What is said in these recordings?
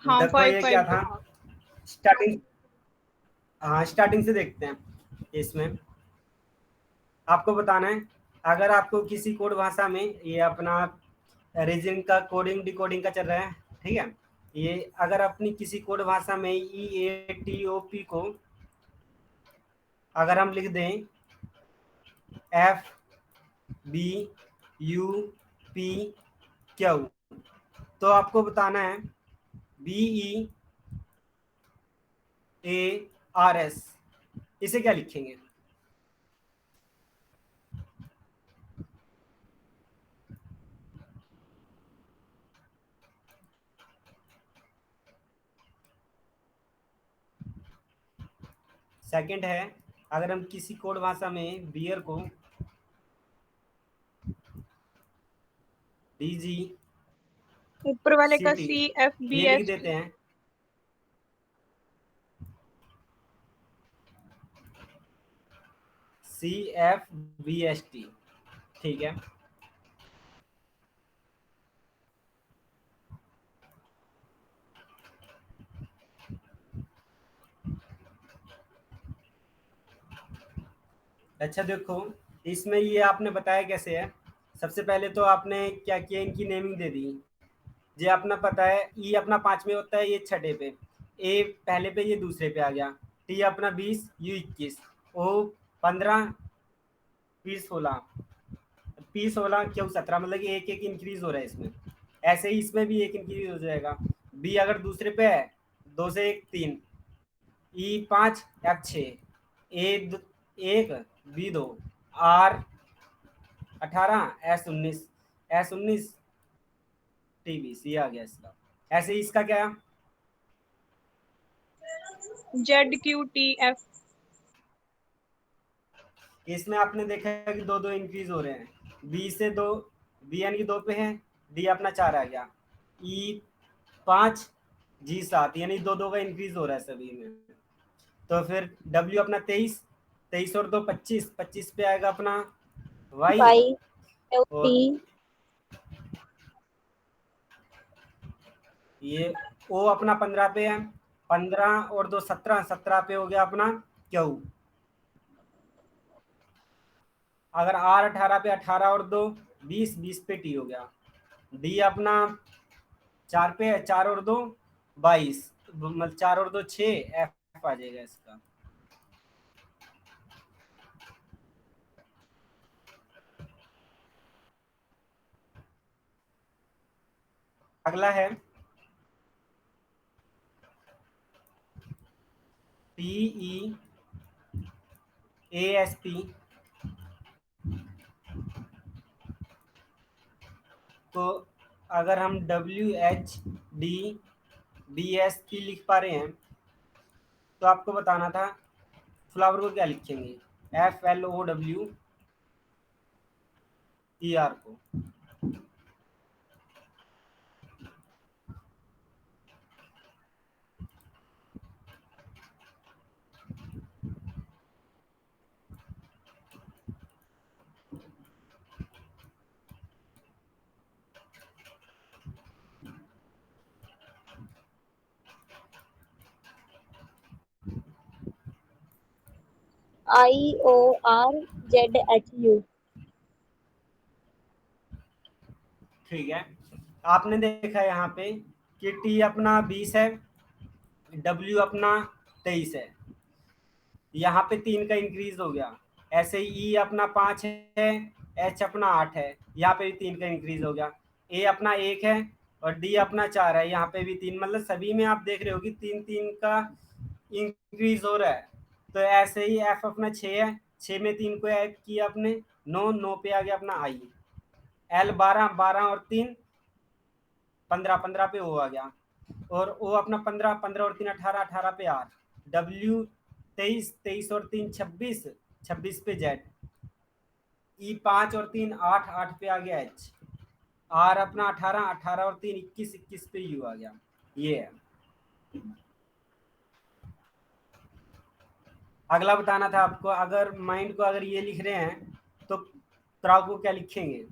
हाँ देखो फाइव ये क्या फाइव था, टू। स्टार्टिंग, हाँ स्टार्टिंग से देखते हैं। इसमें आपको बताना है, अगर आपको किसी कोड भाषा में ये अपना रीजनिंग का कोडिंग डिकोडिंग का चल रहा है, ठीक है, ये अगर अपनी किसी कोड भाषा में EATOP को अगर हम लिख दें FBUPQ, तो आपको बताना है BEARS, इसे क्या लिखेंगे? सेकंड है, अगर हम किसी कोड भाषा में बियर को ऊपर वाले का DGCT ये लिख CFBST। देते हैं, CFBST, ठीक है। अच्छा देखो, इसमें ये आपने बताया कैसे है। सबसे पहले तो आपने क्या किया, इनकी नेमिंग दे दी। ये अपना पता है, ई अपना 5 में होता है, ये छठे पे, ए पहले पे, ये दूसरे पे आ गया, टी अपना 20, यू 21, ओ 15, पी 16, पी 16, क्यों 17, मतलब कि एक एक इंक्रीज हो रहा है इसमें। ऐसे ही इसमें भी एक इंक्रीज हो जाएगा। बी अगर दूसरे पे है, 2 से 1 3, E 5, F 6, A 1, B 2, R 18, S 19, S 19, T 20, ये आ गया इसका। ऐसे ही इसका क्या, ZQTF। इसमें आपने देखा है कि दो दो इंक्रीज हो रहे हैं। बी से दो, बी यानी कि 2 पे है, डी अपना 4 आ गया, ई 5, जी 7, यानी दो दो का इंक्रीज हो रहा है सभी में। तो फिर डब्ल्यू अपना 23, 23 और 2 25, 25 पे आएगा अपना वाई। Y T. और ये ओ अपना 15 पे है, 15 और 2 17, 17 पे हो गया अपना क्यू। अगर आर 18 पे, 18 और 2 20, 20 पे टी हो गया। डी अपना 4 पे है, 4 और 2 22, मतलब 4 और 2 6, एफ आ जाएगा इसका। अगला है PEASP, तो अगर हम WHDDSP लिख पा रहे हैं, तो आपको बताना था फ्लावर को क्या लिखेंगे, FLOWER को। IORZHU। ठीक है, आपने देखा यहाँ पे कि टी अपना 20 है, डब्ल्यू अपना 23 है, यहाँ पे 3 का इंक्रीज हो गया। ऐसे ही ई अपना 5 है, एच अपना 8 है, यहाँ पे भी 3 का इंक्रीज हो गया। ए अपना 1 है और डी अपना 4 है, यहाँ पे भी 3, मतलब सभी में आप देख रहे हो कि 3 3 का इंक्रीज हो रहा है। तो ऐसे ही एफ अपना 6 है, 6 में 3 को ऐड किया आपने, 9, 9 पे आ गया अपना आई। एल 12, 12 और 3 15, 15 पे ओ आ गया। और ओ अपना 15, 15 और 3 18, 18 पे आर। डब्ल्यू 23, 23 और 3 26, 26 पे जेड। ई 5 और 3 8, 8 पे आ गया एच। आर अपना 18, 18 और 3 21, 21 पे यू आ गया। ये है। अगला बताना था आपको, अगर माइंड को अगर ये लिख रहे हैं तो क्राउड को क्या लिखेंगे?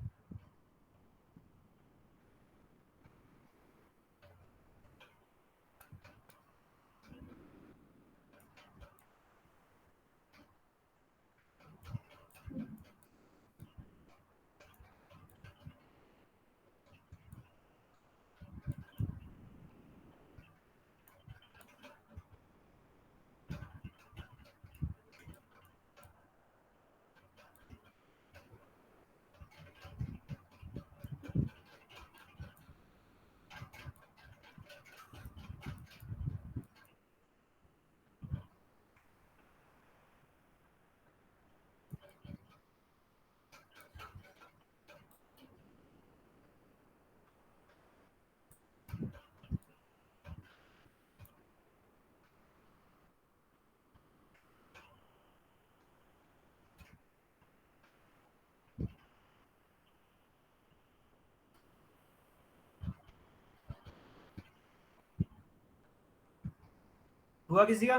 हुआ किसी का?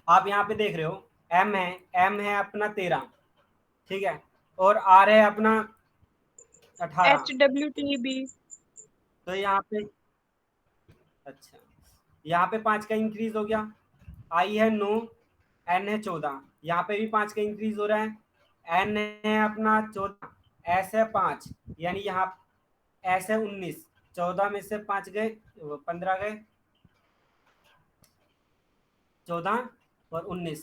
आप यहाँ पे देख रहे हो एम है अपना 13, ठीक है, और आर है अपना 18। HWTB। तो यहाँ पे अच्छा, यहाँ पे 5 का इंक्रीज हो गया। आई है 9, एन है 14, यहाँ पे भी 5 का इंक्रीज हो रहा है। एन है अपना 14, एस है 5, यानी यहाँ एस है 19। 14 में से 5 गए, 15 गए, 14 और 19,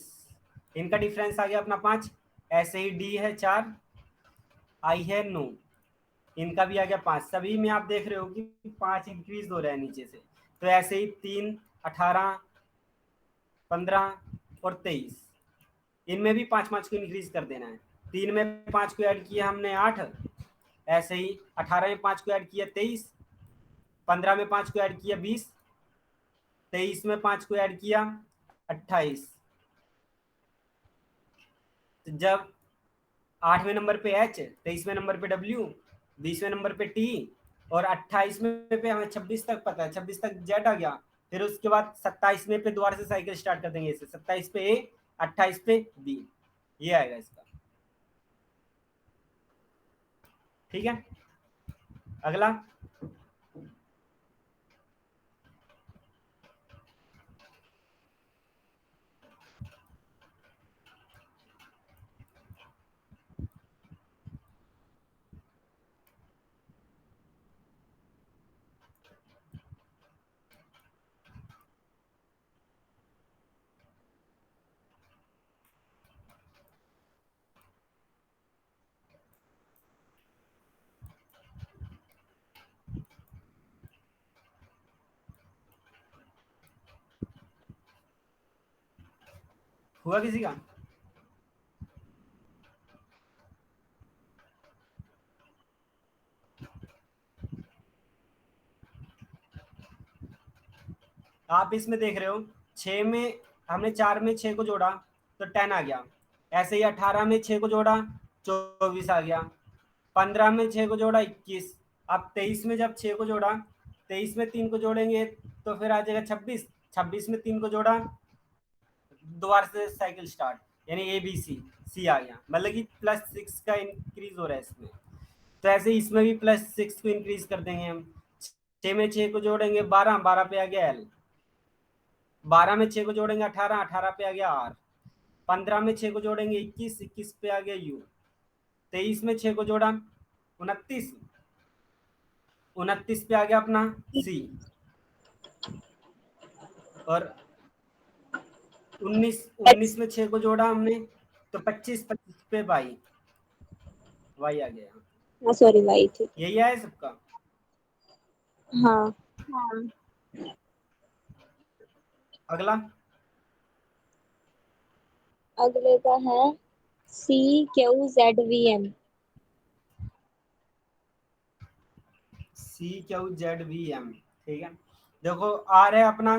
इनका डिफरेंस आ गया अपना 5। ऐसे ही डी है 4, आई है 9, इनका भी आ गया 5। सभी में आप देख रहे हो कि 5 इंक्रीज हो रहा है नीचे से। तो ऐसे ही 3, 18, 15 और 23, इनमें भी 5-5 को इंक्रीज कर देना है। 3 में 5 को ऐड किया हमने 8, ऐसे ही 18 में 5 को ऐड किया 23, 15 में 5 को ऐड किया 20, 23 में 5 को ऐड किया 28। तो जब 8वें नंबर पे एच, 23वें नंबर पे डब्ल्यू, 20वें नंबर पे टी, और 28वें पे हमें 26 तक पता है, 26 तक जेड आ गया। फिर उसके बाद 27वें पे दोबारा से साइकिल स्टार्ट कर देंगे इसे, 27 पे ए, 28 पे बी, ये आएगा इसका। ठीक है, अगला। हुआ किसी का? आप इसमें देख रहे हो 6 में हमने 4 में 6 को जोड़ा तो 10 आ गया। ऐसे ही 18 में 6 को जोड़ा 24 आ गया। 15 में 6 को जोड़ा 21। अब 23 में जब 6 को जोड़ा, 23 में 3 को जोड़ेंगे तो फिर आ जाएगा 26। 26 में 3 को जोड़ा, दोबारा से साइकिल स्टार्ट, यानी ए बी सी, सी आ गया, मतलब कि +6 का इंक्रीज हो रहा है इसमें। तो ऐसे इसमें भी +6 को इंक्रीज कर देंगे हम। 6 में 6 को जोड़ेंगे 12, 12 पे आ गया एल। 12 में 6 को जोड़ेंगे 18, 18 पे आ गया आर। 15 में 6 को जोड़ेंगे 21, 21 पे आ गया यू। 23 में 6 को जोड़ा 29, 29 पे आ गया अपना सी। और 19 में 6 को जोड़ा हमने तो 25, 25 पे वाई, वाई आ गया। हाँ सॉरी वाई थी। यही है सबका। हाँ हाँ, अगला अगले का है CQZVM। CQZVM, ठीक है। देखो आर है अपना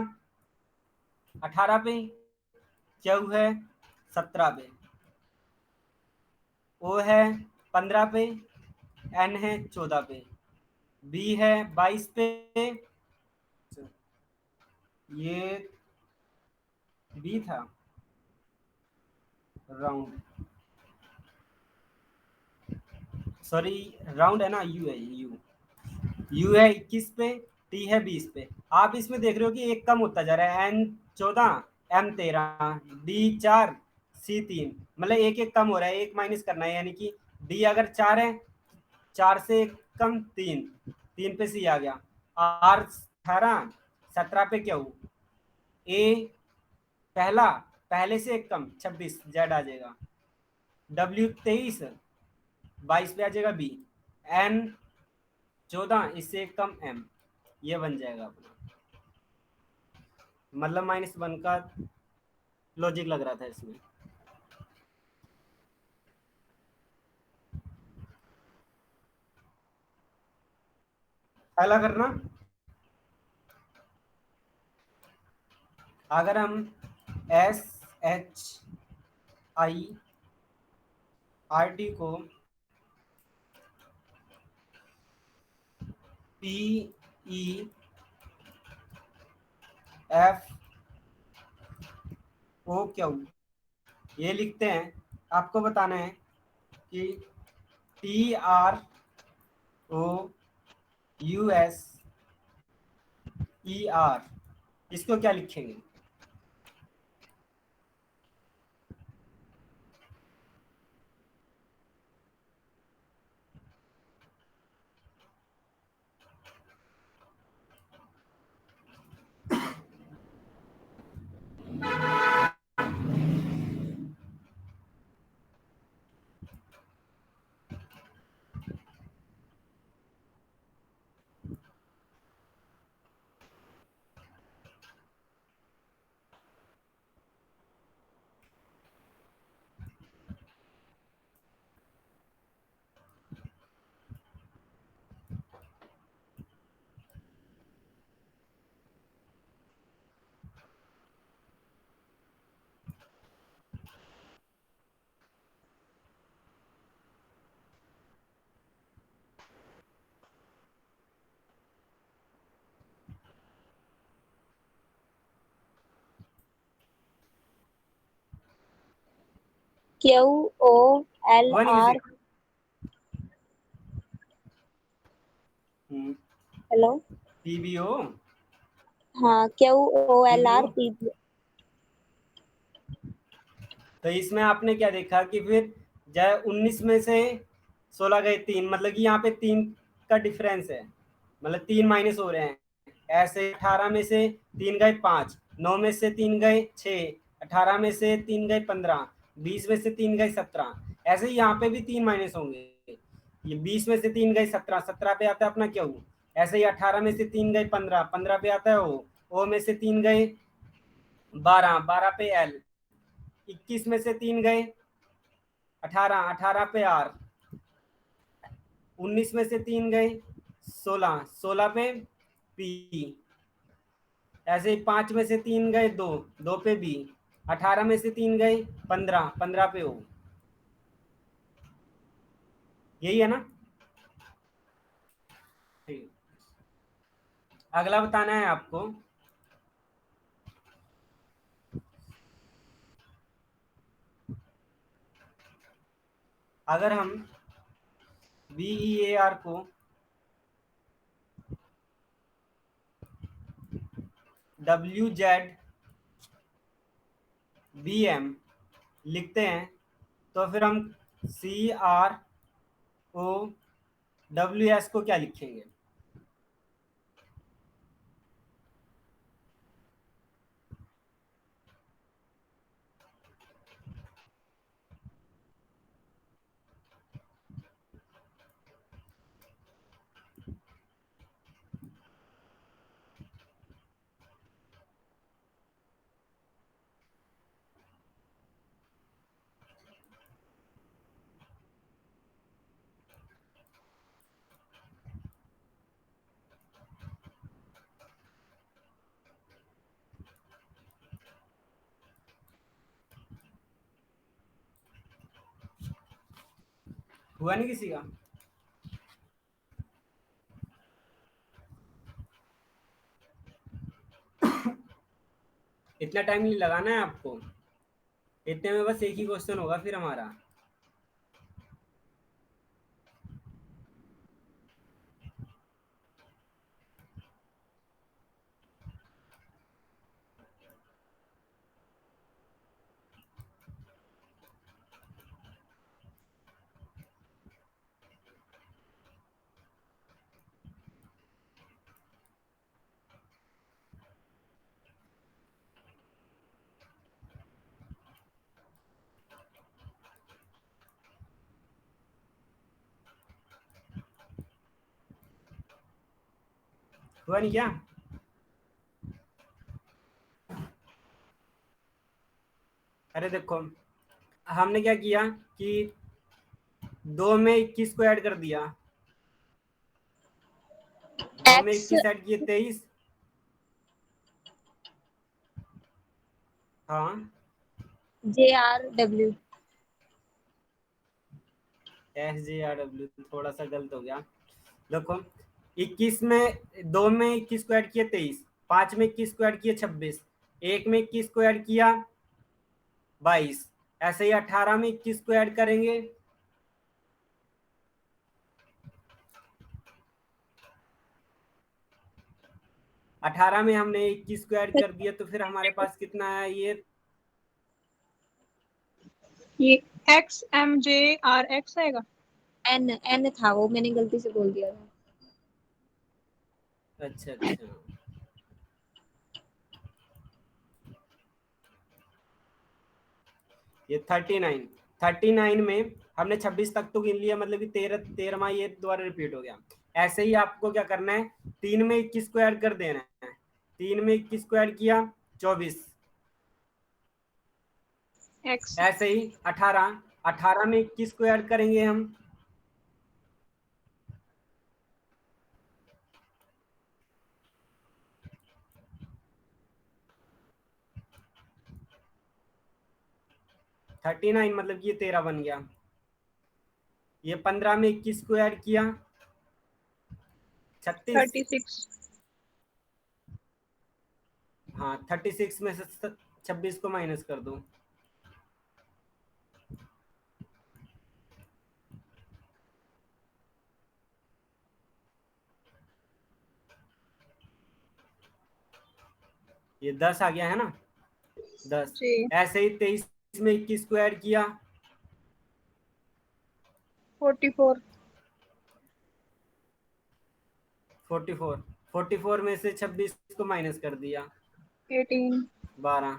18 पे, क्यू है 17 पे, ओ है 15 पे, एन है 14 पे, बी है 22 पे, ये बी था राउंड, सॉरी राउंड है ना, यू है, यू है 21 पे, टी है 20 पे। आप इसमें देख रहे हो कि एक कम होता जा रहा है, एन 14, एम 13, डी 4, सी 3, मतलब एक एक कम हो रहा है, एक माइनस करना है, यानी कि डी अगर 4 है, 4 से एक कम 3, 3 पे सी आ गया। आर 18, 17 पे क्या हो, ए पहला, पहले से एक कम 26, जेड आ जाएगा। डब्ल्यू 23, 22 पे आ जाएगा बी। एन 14, इससे एक कम एम, ये बन जाएगा अपना। मतलब -1 का लॉजिक लग रहा था इसमें। पहला करना, अगर हम SHIRT को PEFOQ ये लिखते हैं। आपको बताना है कि TROUSER इसको क्या लिखेंगे? हुआ नहीं QOLR। किसी का? हेलो। PBO हाँ, QOLR PBO PBO। तो इसमें आपने क्या देखा कि फिर जय 19 में से 16 गए 3, मतलब कि यहाँ पे 3 का डिफरेंस है, मतलब 3 माइनस हो रहे हैं। ऐसे 18 में से 3 गए 5, 9 में से 3 गए 6, 18 में से 3 गए 15, 20 में से 3 गए 17। ऐसे ही यहाँ पे भी 3 माइनस होंगे। ये 20 में से 3 गए 17, 17 पे आता है अपना क्यू। ऐसे ही 18 में से 3 गए 15, 15 पे आता है ओ में से 3 गए 12, 12 पे एल, 21 में से 3 गए 18, 18 पे आर, 19 में से 3 गए 16, 16 पे पी। ऐसे ही 5 में से 3 गए 2, 2 पे बी, 18 में से 3 गए 15, 15 पे ओ। यही है ना? ठीक। अगला बताना है आपको, अगर हम VEAR को WZBM लिखते हैं तो फिर हम CROWS को क्या लिखेंगे? हुआ नहीं किसी का? इतना टाइम नहीं लगाना है आपको, इतने में बस एक ही क्वेश्चन होगा फिर हमारा। हुआ नहीं क्या? अरे देखो, हमने क्या किया कि 2 में 21 को ऐड कर दिया, 2 में X 21 ऐड किए 23। हाँ, JRW। SJRW थोड़ा सा गलत हो गया। देखो 21 में, 2 में 21 को ऐड किया 23, 5 में 21 को ऐड किया 26, 1 में 21 को ऐड किया 22, ऐसे ही 18 में 21 को ऐड करेंगे 18 में हमने 21 को ऐड कर दिया, तो फिर हमारे पास कितना है ये XMJRX आएगा। एन था वो, मैंने गलती से बोल दिया था। अच्छा अच्छा, ये 39 में हमने 26 तक तो गिन लिया, मतलब कि 13वां ये दोबारा रिपीट हो गया। ऐसे ही आपको क्या करना है, 3 में 21 को ऐड कर देना है, 3 में 21 को ऐड किया 24, X ऐसे ही 18 में 21 को ऐड करेंगे हम 39, मतलब कि ये 13 बन गया। ये 15 में 21 को ऐड किया 36, 36। हाँ 36 में से 26 को माइनस कर दो, ये 10 आ गया है ना, 10। जी। ऐसे ही 23 में 21 को ऐड किया 44। 44 में से 26 को माइनस कर दिया 18। 12,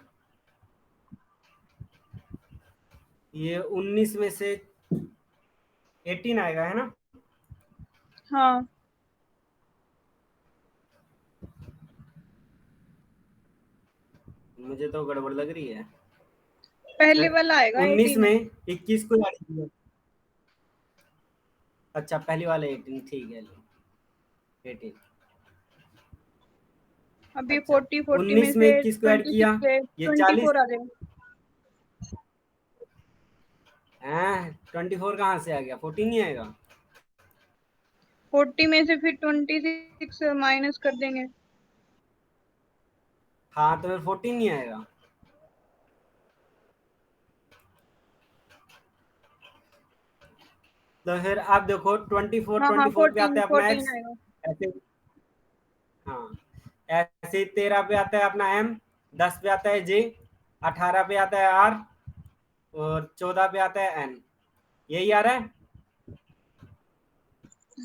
ये 19 में से 18 आएगा है ना। हाँ, मुझे तो गड़बड़ लग रही है। पहले वाला आएगा 19 18 है। में 21 को ऐड किया, अच्छा पहली वाला 18, ठीक है 18। अभी अच्छा 40 में 19 में से 21 को ऐड 26 किया, से ये 40 24 आ जाएगा। है, 24 कहाँ से आ गया, 14 नहीं आएगा। 40 में से फिर 26 माइनस कर देंगे। हाँ तो फिर 14 नहीं आएगा। तो फिर आप देखो 24 हाँ हाँ, 24 पे आता 14 है अपना 14 एक्स, आएगा। ऐसे, हाँ ऐसे ही 13 पे आता है अपना एम, 10 पे आता है जे, 18 पे आता है आर, और 14 पे आता है एन। यही आ रहा है।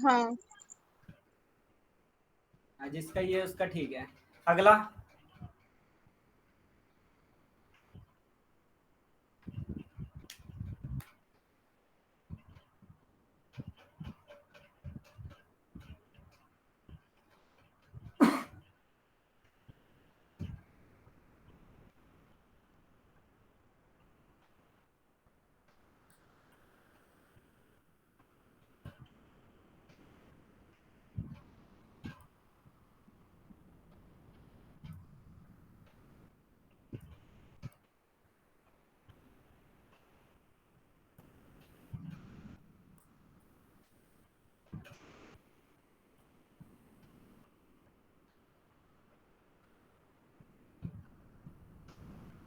हाँ, जिसका ये उसका ठीक है। अगला,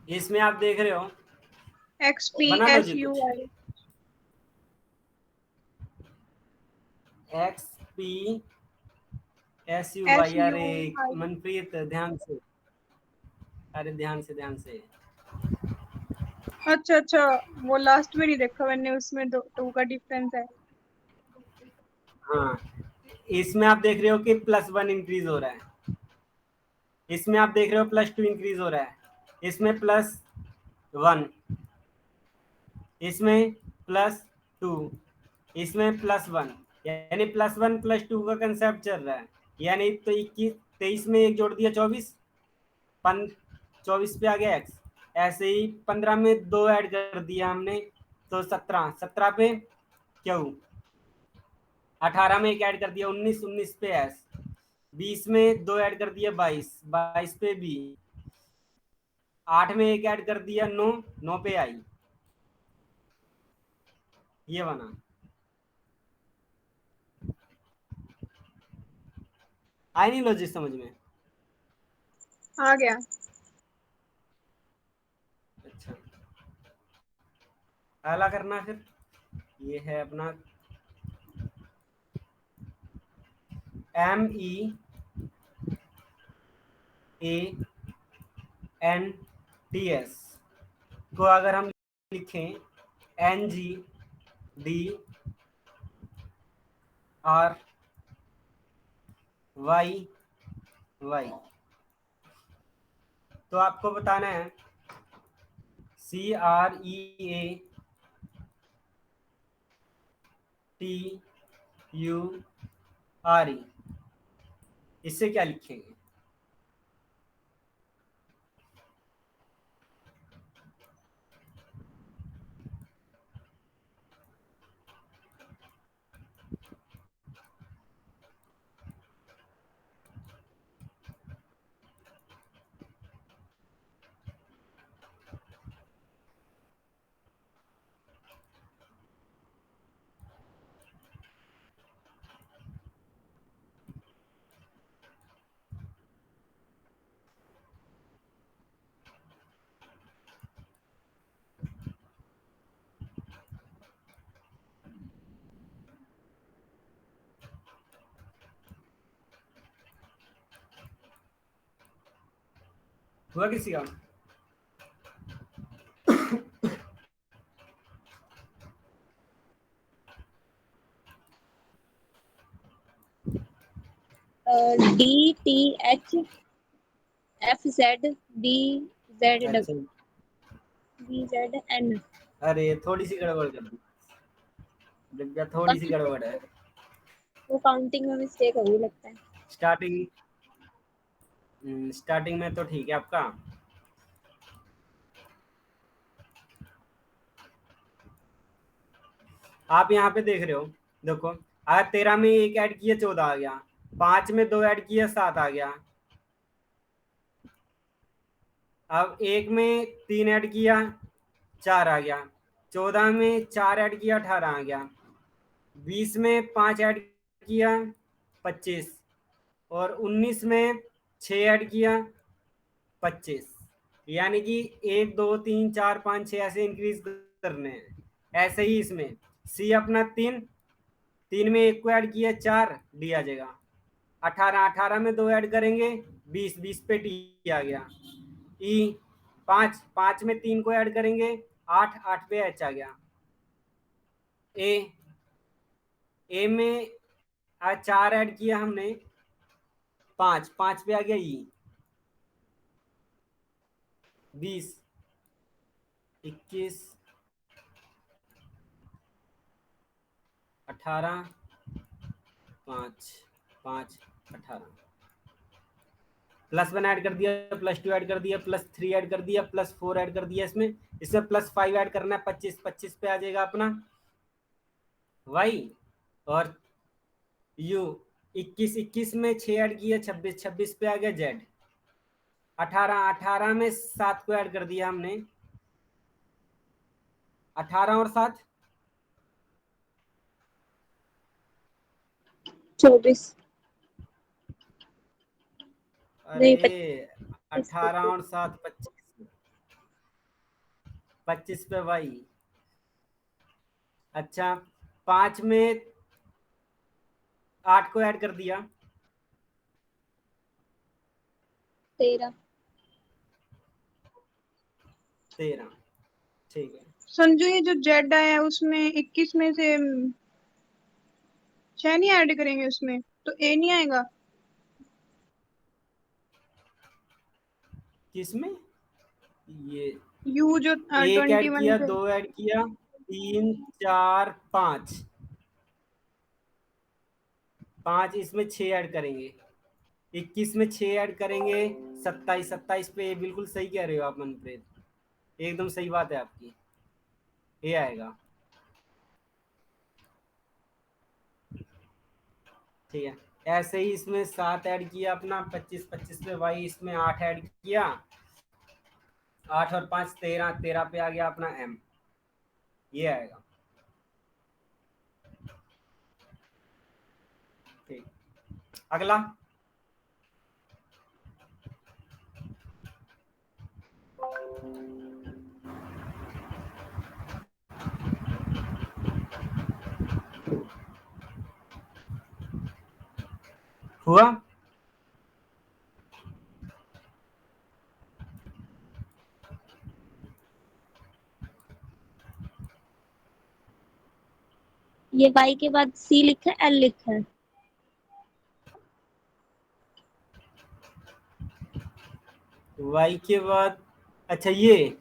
इसमें आप देख रहे हो, बना लो जी कुछ। XPSUI। X P S U Y, अरे SUI। मनप्रीत ध्यान से, अरे ध्यान से। अच्छा अच्छा, वो लास्ट में नहीं देखा मैंने, उसमें दो टू का डिफरेंस है। हाँ इसमें आप देख रहे हो कि +1 इंक्रीज हो रहा है, इसमें आप देख रहे हो +2 इंक्रीज हो रहा है, इसमें +1, इसमें +2, इसमें +1, यानी +1 +2 का कंसेप्ट चल रहा है। यानी तो 21 23 में एक जोड़ दिया 24, 24 पे आ गया एक्स, ऐसे ही 15 में 2 ऐड कर दिया हमने तो 17 पे क्यू, 18 में एक ऐड कर दिया 19 पे एस, 20 में 2 ऐड कर दिया 22 पे बी, 8 में एक ऐड कर दिया 9 पे आई। ये बना। आई नहीं लॉजिक समझ में? आ गया। अच्छा, अगला करना फिर। ये है अपना MEANTS को अगर हम लिखें NGDRYY, तो आपको बताना है CREATURE, इससे क्या लिखेंगे? हुआ किसी का? DTHFZBZN। अच्छा, अरे थोड़ी सी गड़बड़ कर दी दिव्या, थोड़ी सी गड़बड़ है। वो काउंटिंग में मिस्टेक हो गई लगता है। स्टार्टिंग में तो ठीक है आपका। आप यहाँ पे देख रहे हो, देखो अगर 13 में एक ऐड किया 14 आ गया, 5 में 2 ऐड किया 7 आ गया, अब 1 में 3 ऐड किया 4 आ गया, 14 में 4 ऐड किया 18 आ गया, 20 में 5 ऐड किया 25, और 19 में 6 ऐड किया 25। यानी कि 1 2 3 4 5 6 ऐसे इंक्रीज करने हैं। ऐसे ही इसमें सी अपना 3 में 1 को ऐड किया 4 डी आ जाएगा, 18 में 2 ऐड करेंगे 20 पे टी आ गया। ई 5 में 3 को ऐड करेंगे 8 पे एच आ गया। ए में 4 ऐड किया हमने 5 पे आ गया ई। 20 21 18 5 18 +1 ऐड कर दिया, +2 ऐड कर दिया, +3 ऐड कर दिया, +4 ऐड कर दिया। इसमें +5 ऐड करना है 25 पे आ जाएगा अपना वाई। और यू 21 में 6 ऐड किया 26 पे आ गया जेड। 18 में 7 को ऐड कर दिया हमने, 18 और 7 24। नहीं, अरे 18 और 7 25 पे वाई। अच्छा, 5 में 8 को ऐड कर दिया 13। ठीक है। संजू ये जो जेड आया है उसमें 21 में से 6 नहीं ऐड करेंगे उसमें तो ए नहीं आएगा। किसमें? ये यू जो एक ऐड 21 किया, पे 2 ऐड किया, 3 4 5 इसमें 6 ऐड करेंगे, 21 में 6 ऐड करेंगे 27 पे। बिल्कुल सही कह रहे हो आप मनप्रीत, एकदम सही बात है आपकी, ये आएगा। ठीक है, ऐसे ही इसमें 7 ऐड किया अपना 25 पे वाई, इसमें 8 ऐड किया, 8 और 5 13 पे आ गया अपना एम, ये आएगा। ठीक, अगला हुआ? ये y के बाद c लिखा है, l लिखा है। y के बाद, अच्छा ये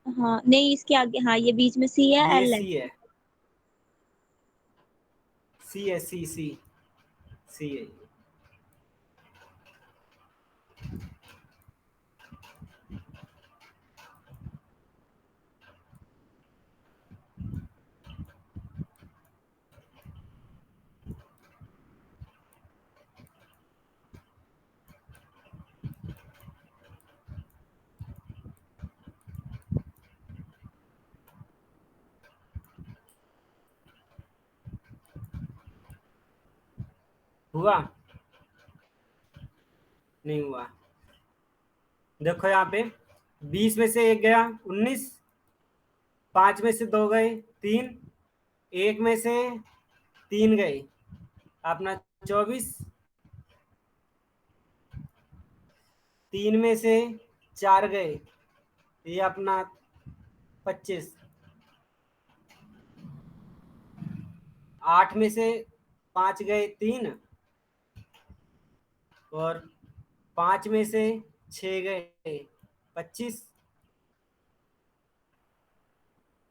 हाँ नहीं, इसके आगे, हाँ ये बीच में c है, ये l है। सी है, सी है, सी सी सी है। हुआ? नहीं हुआ। देखो यहाँ पे 20 में से 1 गया 19, 5 में से 2 गए 3, 1 में से 3 गए अपना 24, 3 में से 4 गए ये अपना 25, 8 में से 5 गए 3, और 5 में से 6 गए 25,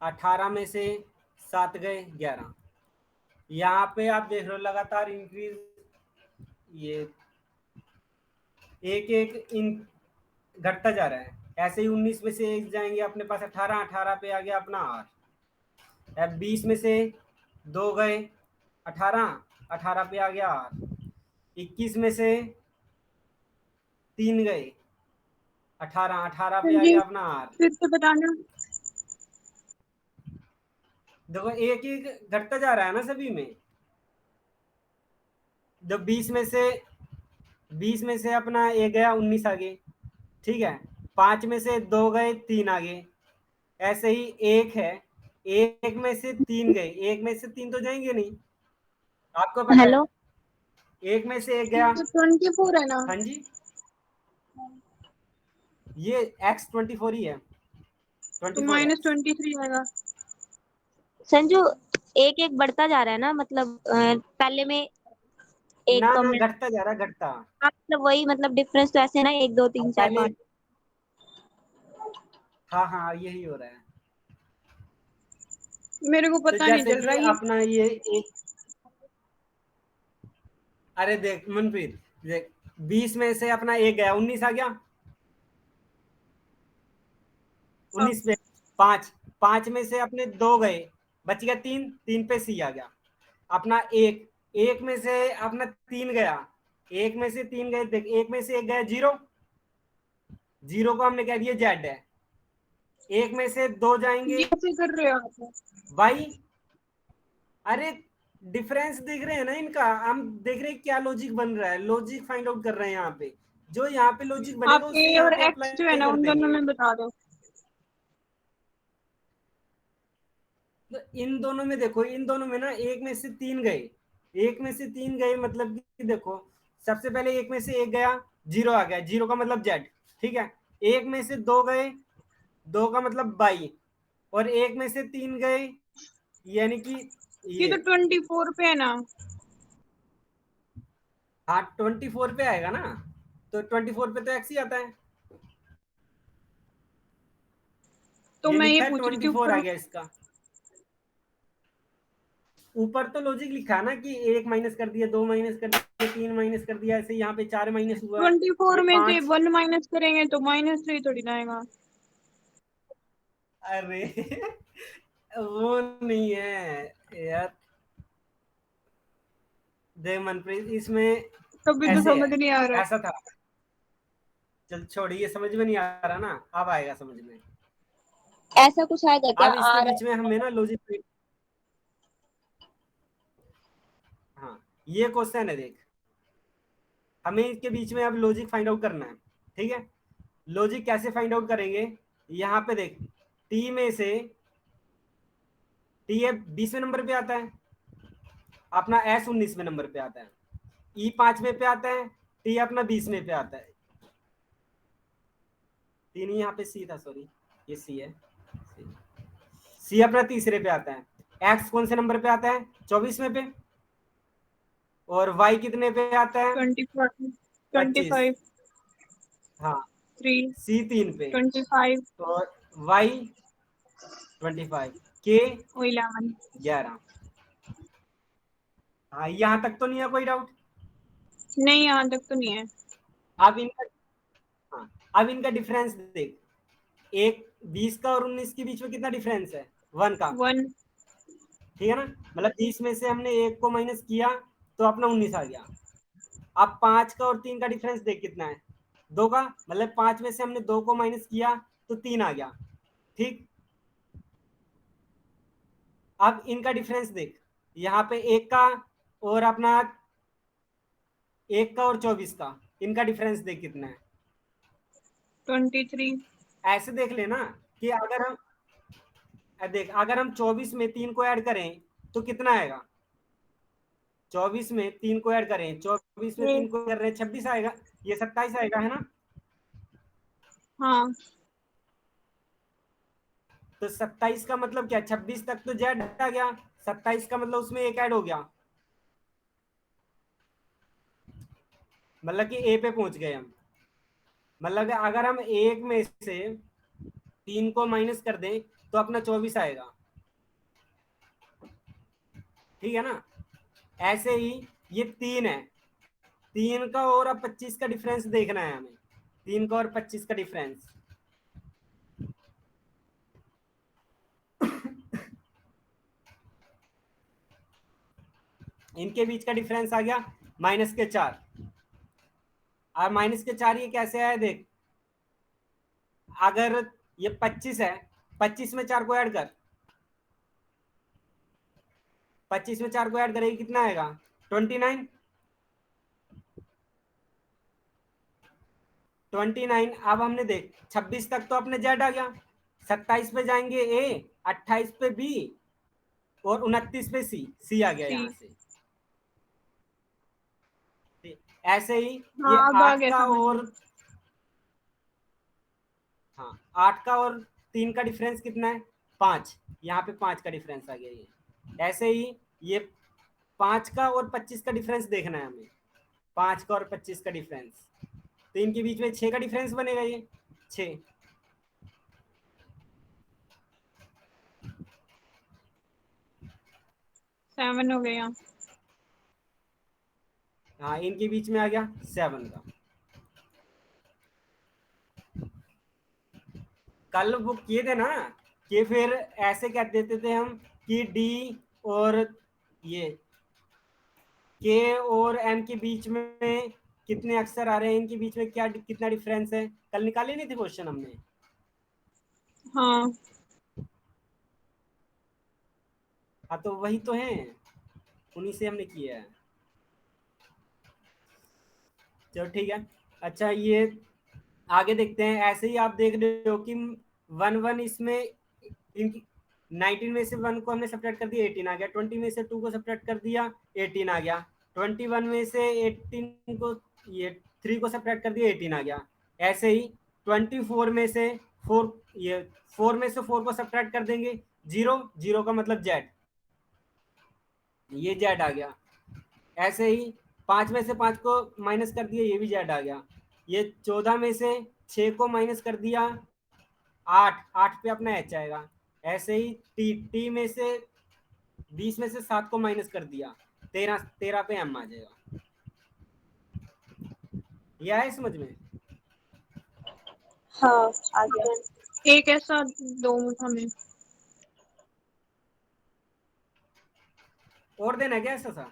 18 में से 7 गए 11। यहाँ पे आप देख रहे हो लगातार इंक्रीज, ये एक एक इन घटता जा रहा है। ऐसे ही 19 में से 1 जाएंगे अपने पास 18, 18 पे आ गया अपना 8। अब 20 में से 2 गए 18, 18 पे आ गया 8। 21 में से 3 गए 18, 18 पे आ जी गया अपना 8। फिर से बताना। देखो एक एक घटता जा रहा है ना सभी में। जब 20 में से अपना 1 गया 19 आगे, ठीक है। 5 में से 2 गए 3 आगे, ऐसे ही 1 है, 1 में से 3 गए, 1 में से 3 तो जाएंगे नहीं, आपको पता है। हेलो। 1 में से 1 गया, तो 24 है ना? हाँ जी, ये X24 ही है, तो 24X। -23 आएगा। संजू, एक एक बढ़ता जा रहा है ना, मतलब पहले में एक ना ना, कम। घटता जा रहा, घटता। मतलब वही, मतलब डिफरेंस तो ऐसे है ना, 1 2 3 4 पहले, 5। हाँ हाँ यही हो रहा है। मेरे को तो पता नहीं जैसे चल कि रहा ये। अपना ये एक, अरे देख मनप्रीत, देख 20 में से अपना 1 गया 19 आ गया, हाँ। 19 पे 5, 5 में से अपने 2 गए, बच गया 3, 3 पे सी आ गया अपना 1, 1 में से अपना 3 गया, 1 में से 3 गए, देख 1 में से 1 गया 0, 0 को हमने कह दिया जेड है। 1 में से 2 जाएंगे ये कैसे कर रहे हो आप? वाई। अरे डिफरेंस देख रहे हैं ना इनका, हम देख रहे हैं क्या लॉजिक बन रहा है, लॉजिक फाइंड आउट कर रहे हैं यहाँ पे। जो यहाँ पे लॉजिक आप बनेगा ए उससे यहाँ और पे एक्स जो है अप्लाई ना कर उन दोनों देंगे। में बता दो। तो इन दोनों में देखो, इन दोनों में ना 1 में से 3 गए, 1 में से 3 गए मतलब कि देखो, सबसे पहले 1 में से 1 गया 0 आ गया, 0 का मतलब जेड, ठीक है। 1 में से 2 गए, 2 का मतलब बाई, और 1 में से 3 गए यानी कि ये तो ये, 24 पे है ना? हाँ 24 पे आएगा ना, तो 24 पे तो एक्स ही आता है। तो ये मैं ये लिखा है पूछ रही थी 24 आ ऊपर। गया इसका। ऊपर तो लॉजिक लिखा है ना कि 1 माइनस कर दिया, 2 माइनस कर दिया, 3 माइनस कर दिया, ऐसे यहाँ पे 4 माइनस हुआ, 24 ये में से 5। 1 माइनस करेंगे तो -3 थोड़ी ना आएगा। अरे वो नहीं है यार, देख मनप्रीत इसमें कभी तो ऐसे समझ है, नहीं आ रहा। ऐसा था। चल छोड़िए, समझ में नहीं आ रहा ना, अब आएगा समझ में। ऐसा कुछ आएगा क्या, अब इसके आर? बीच में हमें ना लॉजिक, हाँ ये क्वेश्चन है देख, हमें इसके बीच में अब लॉजिक फाइंड आउट करना है, ठीक है। लॉजिक कैसे फाइंड आउट करेंगे, यहाँ पे देख, टी में से, टी है 20वें नंबर पे आता है, अपना एस 19वें नंबर पे आता है। ई 5वें पे आता है, टी अपना 20वें पे आता है। टी नहीं, यहाँ पे सी था, सॉरी, ये सी है। सी अपना तीसरे पे आता है। एक्स कौन से नंबर पे आता है? 24वें पे। और वाई कितने पे आता है? 25, 25। 25, हाँ, 3, सी 3 पे 25, और वाई 25, के 11। 11। हाँ, यहाँ तक तो नहीं है कोई डाउट? नहीं, यहाँ तक तो नहीं है। अब इनका, हाँ, अब इनका डिफरेंस देख। एक 20 का और 19 के बीच में कितना डिफरेंस है? 1 का। 1। ठीक है ना? मतलब 20 में से हमने 1 को माइनस किया तो अपना 19 आ गया। अब 5 का और 3 का डिफरेंस देख कितना है? 2 का। मतलब 5 में से हमने 2 को माइनस किया तो 3 आ गया। ठीक। अब इनका डिफरेंस देख, यहाँ पे 1 का और अपना 1 का और 24 का, इनका डिफरेंस देख कितना है? 23। ऐसे देख लेना कि अगर हम देख, अगर हम 24 में 3 को ऐड करें तो कितना आएगा? 24 में 3 को ऐड करें, 24 में 3 को कर रहे हैं, 26 आएगा। ये 27 आएगा, है ना? हाँ। तो 27 का मतलब क्या? 26 तक तो जेड आ गया, 27 का मतलब उसमें एक ऐड हो गया, मतलब कि ए पे पहुंच गए हम। मतलब कि अगर हम एक में से 3 को माइनस कर दें तो अपना 24 आएगा। ठीक है ना? ऐसे ही ये 3 है, 3 का और अब 25 का डिफरेंस देखना है हमें। 3 का और 25 का डिफरेंस, इनके बीच का डिफरेंस आ गया -4। और -4 ये कैसे आया देख, अगर ये 25 है, 25 में 4 को ऐड कर, 25 में 4 को ऐड करेगी कितना आएगा? 29। 29। अब हमने देख 26 तक तो अपने जेड आ गया, 27 पे जाएंगे ए, 28 पे बी और 29 पे सी। सी आ गया सी। यहाँ से। ऐसे ही हाँ, ये अब आ 8 गया का समझ में। और, हाँ, 8 का और 3 का डिफरेंस कितना है? 5। यहाँ पे 5 का डिफरेंस आ गया ये। ऐसे ही ये 5 का और 25 का डिफरेंस देखना है हमें। 5 का और 25 का डिफरेंस, तो इनके बीच में 6 का डिफरेंस बनेगा ये। 6। 7 हो गया। हाँ, इनके बीच में आ गया 7 का। कल वो किए थे ना कि फिर ऐसे कह देते थे हम कि डी और ये के और एम के बीच में कितने अक्षर आ रहे हैं, इनके बीच में क्या कितना डिफरेंस है, कल निकाले नहीं थे क्वेश्चन हमने? हाँ। हाँ, तो वही तो है, उन्हीं से हमने किया है। चलो ठीक है। अच्छा, ये आगे देखते हैं। ऐसे ही आप देख रहे हो कि 1 1 इसमें इनकी 19 में से 1 को हमने सब्ट्रैक्ट कर दिया, 18 आ गया। 20 में से 2 को सब्ट्रैक्ट कर दिया, 18 आ गया। 21 में से 18 को, ये 3 को सब्ट्रैक्ट कर दिया, 18 आ गया। ऐसे ही 24 में से 4, ये 4 में से 4 को सब्ट्रैक्ट कर देंगे, 0, 0 का मतलब जेड, ये जेड आ गया। ऐसे ही 5 में से 5 को माइनस कर दिया, ये भी जेड आ गया। ये 14 में से 6 को माइनस कर दिया, 8, 8 पे अपना एच आएगा। ऐसे ही टी, टी में से 20 में से 7 को माइनस कर दिया, 13, 13 पे एम आ जाएगा। ये आया समझ में? हाँ, आ गया। एक ऐसा दो हमें। और देना क्या ऐसा सा?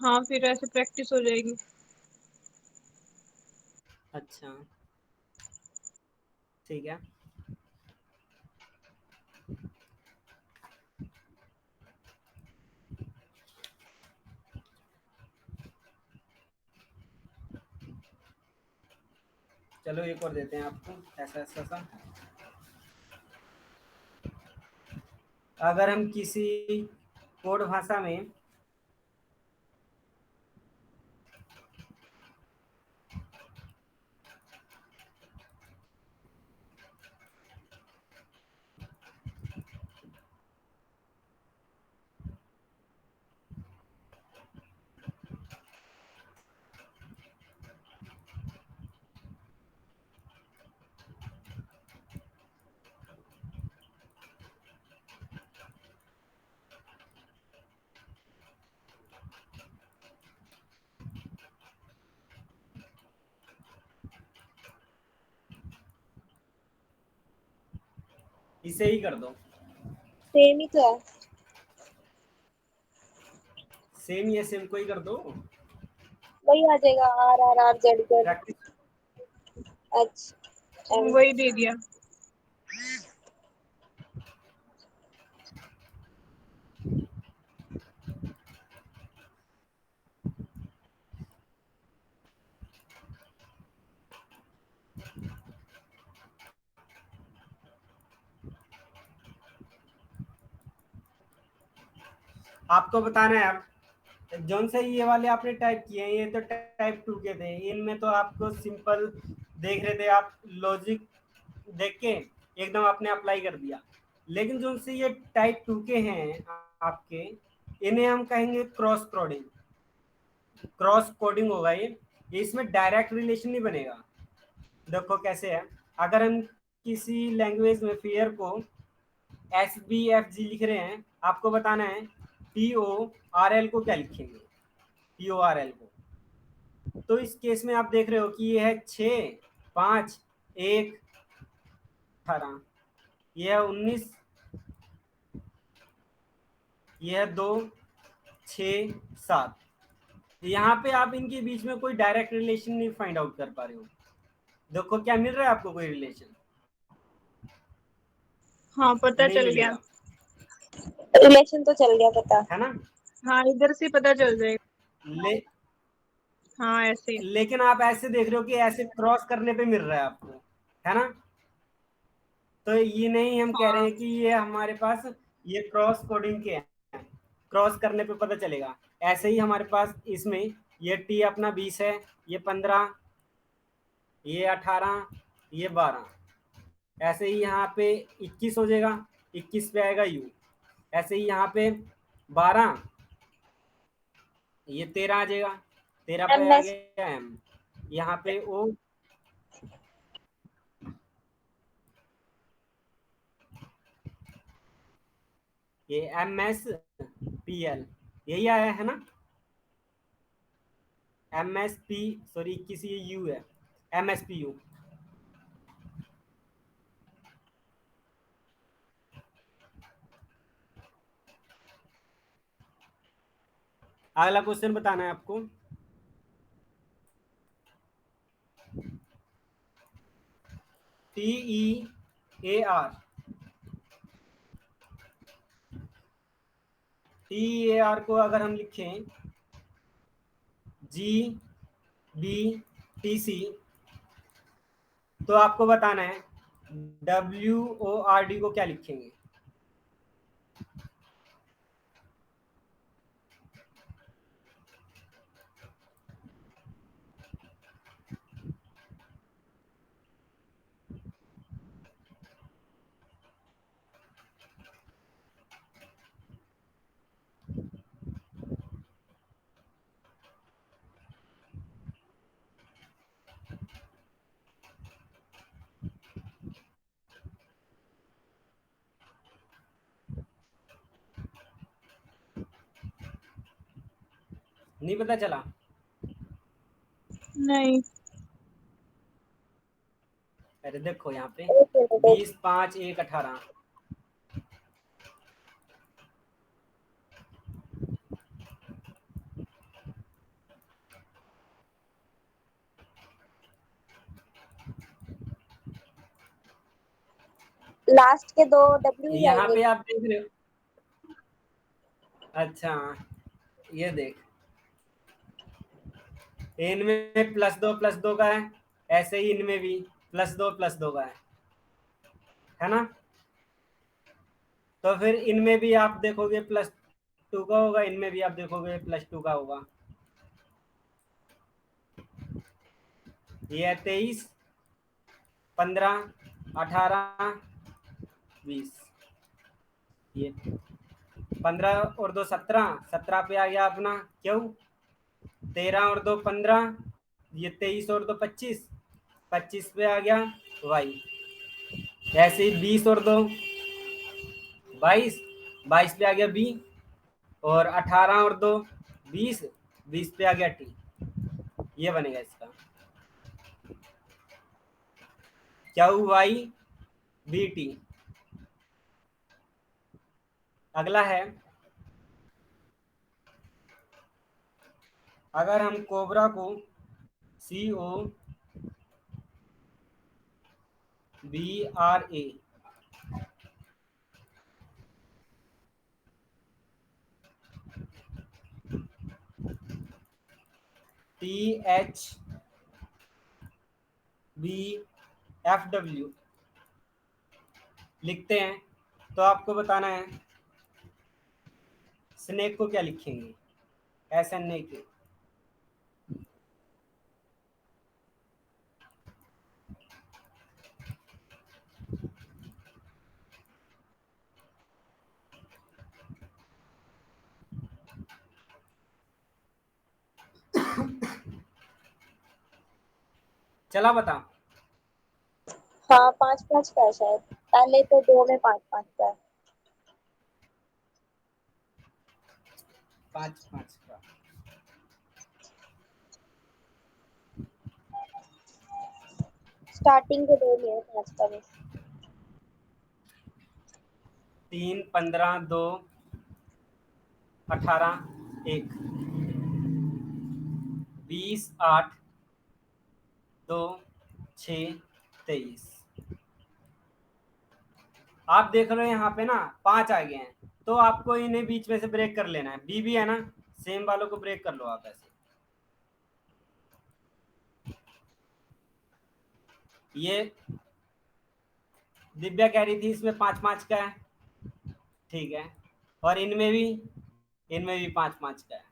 हाँ, फिर ऐसे प्रैक्टिस हो जाएगी। अच्छा, ठीक है। चलो एक और देते हैं आपको ऐसा ऐसा सा। अगर हम किसी कोड भाषा में इसे ही कर दो, सेम ही तो है। सेम या सेम को ही कर दो। वही आ जाएगा, R R R Z Z practice. H M. वही दे दिया। आपको बताना है अब, जोन से ये वाले आपने टाइप किए हैं, ये तो टाइप 2 के थे, इनमें तो आपको सिंपल देख रहे थे आप, लॉजिक देख के एकदम आपने अप्लाई कर दिया। लेकिन जो से ये टाइप 2 के हैं आपके, इन्हें हम कहेंगे क्रॉस कोडिंग, क्रॉस कोडिंग होगा ये, इसमें डायरेक्ट रिलेशन नहीं बनेगा। देखो कैसे है, अगर हम किसी लैंग्वेज में फेयर को SBFG लिख रहे हैं, आपको बताना है TORL को क्या लिखेंगे, TORL को। तो इस केस में आप देख रहे हो कि ये है 6 5 1 18, ये है 19, ये है 2 6 7। यहाँ पे आप इनके बीच में कोई डायरेक्ट रिलेशन नहीं फाइंड आउट कर पा रहे हो। देखो क्या मिल रहा है आपको, कोई रिलेशन हाँ पता नहीं चल गया। मिलेगा, रिलेशन तो चल गया पता। है ना। हाँ इधर से पता चल जाएगा। ले हाँ ऐसे। लेकिन आप ऐसे देख रहे हो कि ऐसे क्रॉस करने पे मिल रहा है आपको, है ना। तो ये नहीं हम कह रहे हाँ हैं कि ये हमारे पास ये क्रॉस कोडिंग के हैं, क्रॉस करने पे पता चलेगा। ऐसे ही हमारे पास इसमें ये टी अपना 20 है, ये 15, ये 18, ये 12, ऐसे ही यहाँ पे 21 हो जाएगा, 21 पे आएगा यू, ऐसे ही यहाँ पे 12, ये 13 आ जाएगा, 13 पे एम आ एस। गया एम, यहाँ पे ओ, ये MSPL यही आया है ना, MSP, सॉरी 21 ये यू है, MSPU। अगला क्वेश्चन बताना है आपको, TEAR, TEAR को अगर हम लिखें GBTC, तो आपको बताना है WORD को क्या लिखेंगे। नहीं पता चला, नहीं। अरे देखो यहाँ पे एक मिनट, 20 5 1 18, लास्ट के दो डब्ल्यू ही यहाँ आएंगे। पे आप देख रहे हो। अच्छा ये देख, इनमें प्लस दो का है, ऐसे ही इनमें भी प्लस दो का है ना। तो फिर इनमें भी आप देखोगे +2 का होगा, इनमें भी आप देखोगे +2 का होगा। ये है 23 15 18 20, ये 15 और 2 17, 17 पे आ गया अपना क्यों, 13 और 2 15, ये 23 और 2 25, 25 पे आ गया वाई, ऐसे ही 20 और 2 22, 22 पे आ गया बी, और 18 और 2 20, 20 पे आ गया टी। ये बनेगा इसका क्यू वाई बी टी, अगला है, अगर हम कोबरा को COBRA THBFW लिखते हैं तो आपको बताना है स्नेक को क्या लिखेंगे, SNA के। चला बता। हाँ 5-5 का है शायद, पहले तो 2 में 5-5 का है। 5-5 का। स्टार्टिंग के 2 में है 5 का बस। 3, 15, 2, 18, 1, 20, 8, 2, 6, 23। आप देख रहे हो यहाँ पे ना 5 आ गए हैं, तो आपको इन्हें बीच में से ब्रेक कर लेना है। बी भी है ना, सेम वालों को ब्रेक कर लो आप ऐसे। ये दिव्या कह रही थी इसमें 5-5 का है, ठीक है, और इनमें भी 5-5 का है।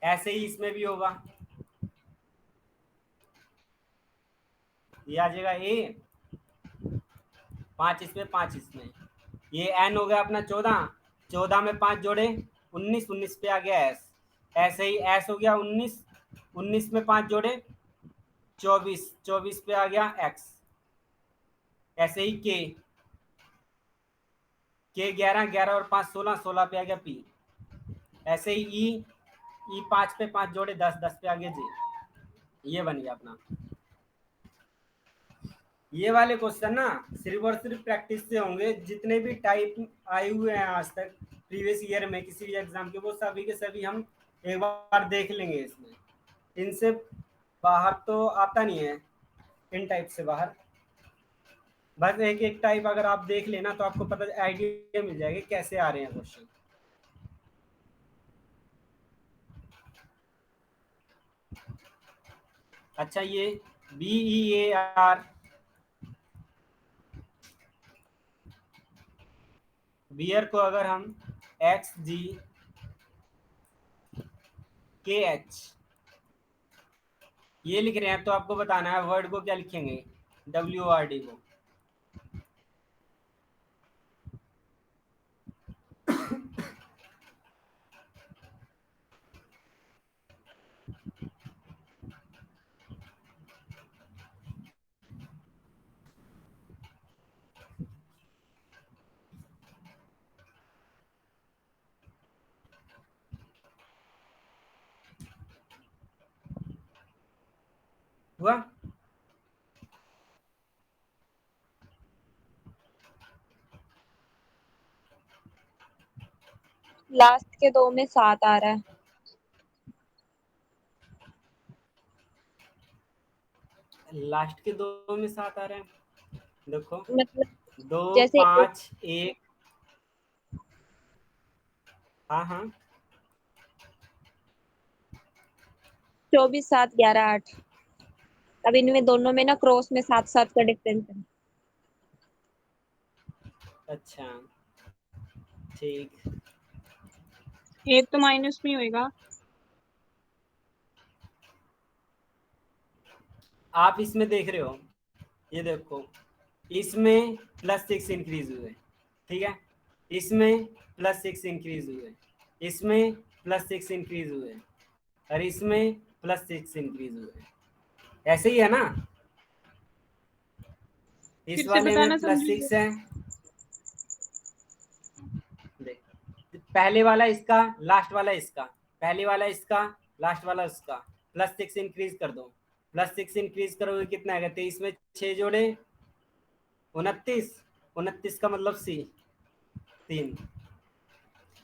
ऐसे ही इसमें भी होगा, ये आ जाएगा ए 5 इसमें 5 इसमें। ये एन हो गया अपना 14, 14 में 5 जोड़े 19, 19 पे आ गया एस। ऐसे ही एस हो गया 19, 19 में 5 जोड़े 24, 24 पे आ गया एक्स। ऐसे ही के 11, 11 और 5 16, 16 पे आ गया पी। ऐसे ही ई 5 पे 5 जोड़े 10, 10 पे आ गया जे। ये बन गया अपना। ये वाले क्वेश्चन ना सिर्फ और सिर्फ प्रैक्टिस से होंगे। जितने भी टाइप आए हुए हैं आज तक प्रीवियस ईयर में किसी भी एग्जाम के, वो सभी के सभी हम एक बार देख लेंगे। इसमें इनसे बाहर तो आता नहीं है, इन टाइप से बाहर। बस एक एक टाइप अगर आप देख लेना तो आपको पता आइडिया मिल जाएगा कैसे आ रहे हैं क्वेश्चन। अच्छा, ये BEAR बियर को अगर हम XGKH ये लिख रहे हैं तो आपको बताना है वर्ड को क्या लिखेंगे, WORD को। हुआ? लास्ट के 2 में 7 आ रहा है। लास्ट के 2 में 7 आ रहे हैं, देखो मतलब 2, जैसे 5, 1। हाँ हाँ 24, 7, 11, 8। अब इनमें दोनों में ना क्रॉस में 7-7 का डिफरेंस है। अच्छा ठीक। एक तो माइनस में ही होएगा। आप इसमें देख रहे हो, ये देखो इसमें +6 इंक्रीज हुए, ठीक है, इसमें +6 इंक्रीज हुए, इसमें +6 इंक्रीज हुए, और इसमें +6 इंक्रीज हुए। ऐसे ही है ना, इस फिर से वाले में बताना समझी। +6 है। देख, पहले वाला इसका, लास्ट वाला इसका, पहले वाला इसका, लास्ट वाला उसका, +6 इंक्रीज कर दो। +6 इंक्रीज करोगे कितना आएगा, 23 में 6 जोड़े 29, 29 का मतलब सी 3।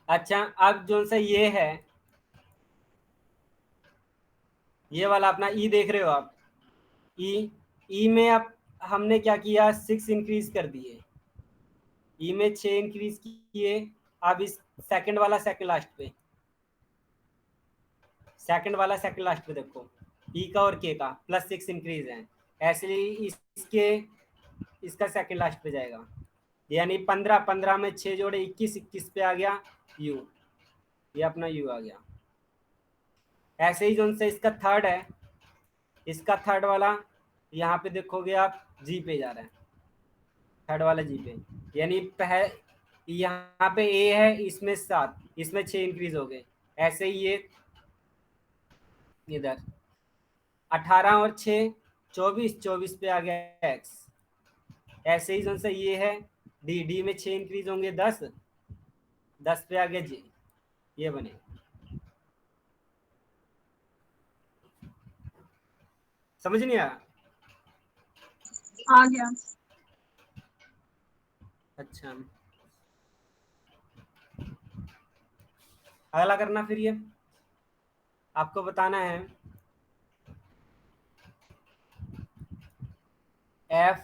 अच्छा, अब जो सा ये है, ये वाला अपना ई देख रहे हो आप, ई में आप हमने क्या किया, 6 इंक्रीज कर दिए, ई में 6 इंक्रीज किए। अब इस सेकंड वाला सेकंड लास्ट पे, सेकंड वाला सेकंड लास्ट पे देखो, ई का और के का +6 इंक्रीज है, ऐसे ही इसके इसका सेकंड लास्ट पे जाएगा, यानी 15, 15 में 6 जोड़े 21, 21 पे आ गया यू, ये अपना यू आ गया। ऐसे ही जो से इसका थर्ड है, इसका थर्ड वाला यहाँ पे देखोगे आप जी पे जा रहा है, थर्ड वाला जी पे, यानी यहाँ पे ए है, इसमें 7, इसमें 6 इंक्रीज हो गए। ऐसे ही ये इधर 18 और 6 24, 24 पे आ गया एक्स। ऐसे ही जो सा ये है डी में 6 इंक्रीज होंगे 10, 10 पे आ गया जी, ये बने। समझ नहीं आया? आ गया। अच्छा, अगला करना फिर, ये आपको बताना है एफ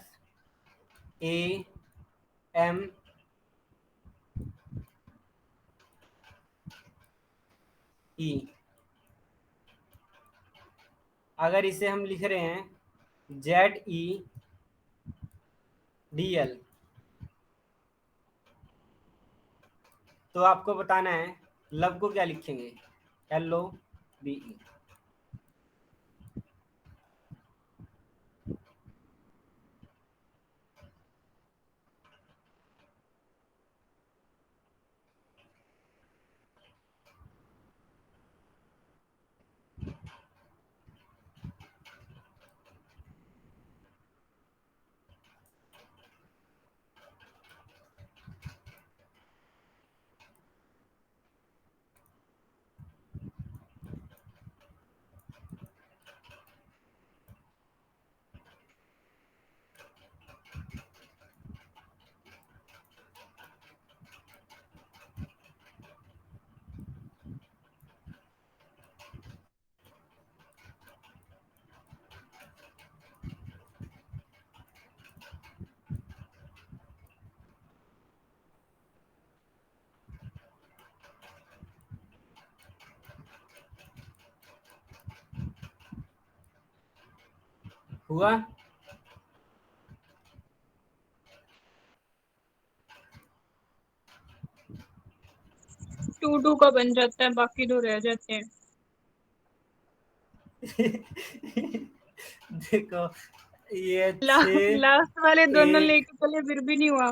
ए एम ई। अगर इसे हम लिख रहे हैं ZEDL, तो आपको बताना है लब को क्या लिखेंगे, LOBE। हुआ? 2 2 का बन जाता है, बाकी 2 रह जाते हैं। देखो ये 6 लास्ट वाले दोनों 1, लेके चले, फिर भी नहीं हुआ।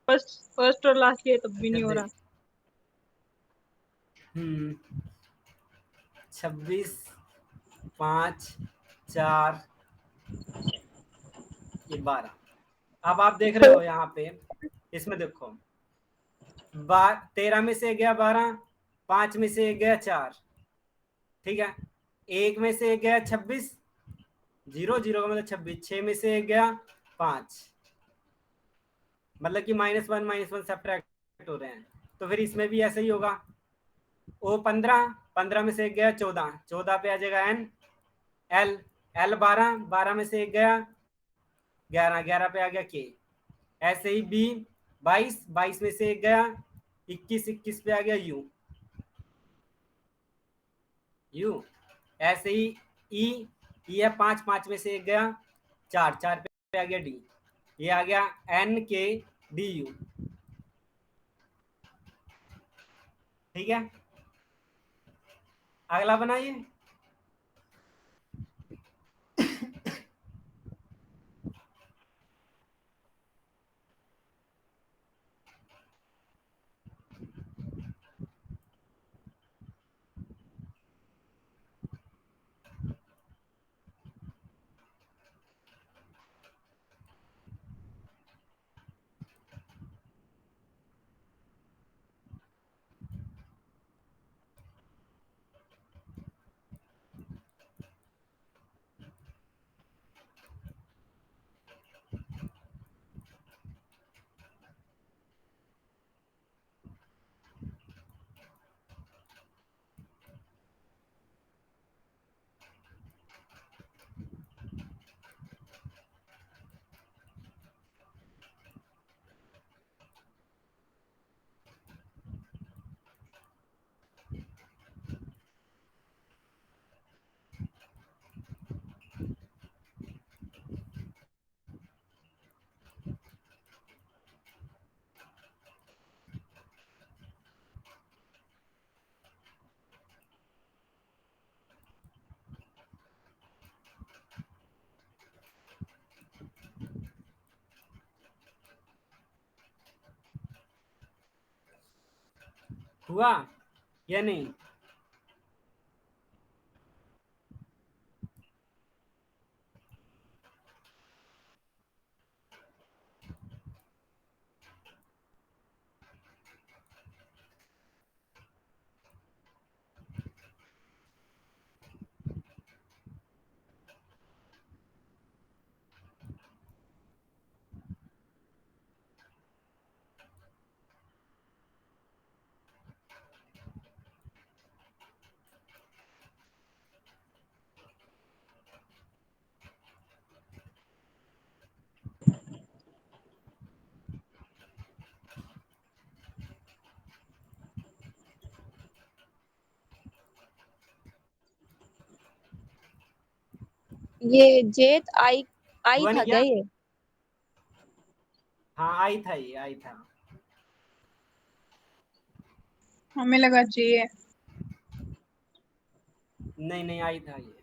फर्स्ट फर्स्ट और लास्ट ये तब भी नहीं हो रहा। 26, 5, 4, ये 12। अब आप देख रहे हो यहाँ पे, इसमें देखो 13 में से गया 12, 5 में से गया 4, ठीक है, 1 में से गया 26, 0 0 का मतलब 26, 6 में से गया 5, मतलब कि -1 सब्ट्रैक्ट हो रहे हैं। तो फिर इसमें भी ऐसा ही होगा, ओ 15, 15 में से एक गया 14, 14 पे आ जाएगा एन, एल 12, 12 में से एक गया 11, 11 पे आ गया के। ऐसे ही बी 22, 22 में से एक गया 21, 21 पे आ गया यू, यू। ऐसे ही ई है 5, 5 में से एक गया 4, 4 पे आ गया डी, ये आ गया एन के डी यू, ठीक है। अगला बनाइए। हुआ या नहीं? ये जेत आई, आई हुआ था नहीं क्या क्या? ये? हाँ आई था, ये आई था। हमें लगा जे है। नहीं नहीं, आई था ये।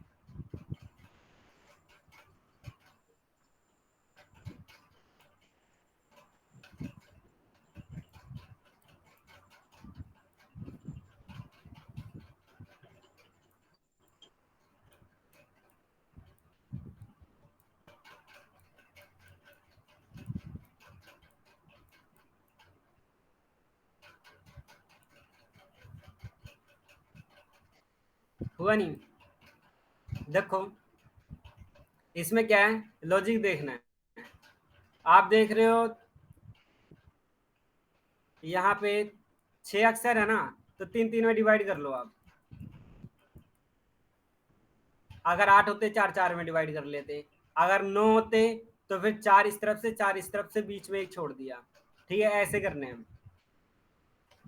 हुआ नहीं। देखो इसमें क्या है, लॉजिक देखना है। आप देख रहे हो यहाँ पे 6 अक्षर है ना, तो 3 3 में डिवाइड कर लो आप। अगर 8 होते 4 4 में डिवाइड कर लेते। अगर 9 होते तो फिर 4 इस तरफ से 4 इस तरफ से, बीच में एक छोड़ दिया। ठीक है, ऐसे करने हैं।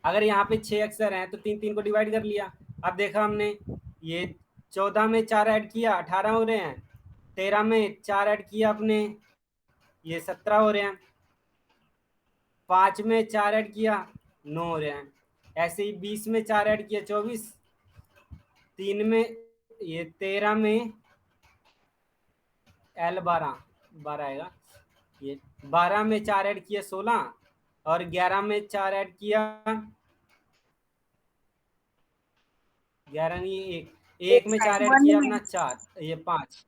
अगर यहाँ पे 6 अक्षर हैं तो 3 3 को डिवाइड कर लिया। अब देखा हमने, ये 14 में 4 ऐड किया 18 हो रहे हैं। 13 में 4 ऐड किया अपने, ये 17 हो रहे हैं। 5 में 4 ऐड किया 9 हो रहे हैं। ऐसे ही 20 में 4 ऐड किया 24। 3 में, ये 13 में L 12 12 आएगा। ये 12 में 4 ऐड किया 16। और 11 में 4 ऐड किया, 11 नहीं, एक में 4 ऐड वन किया में। अपना 4, ये 5।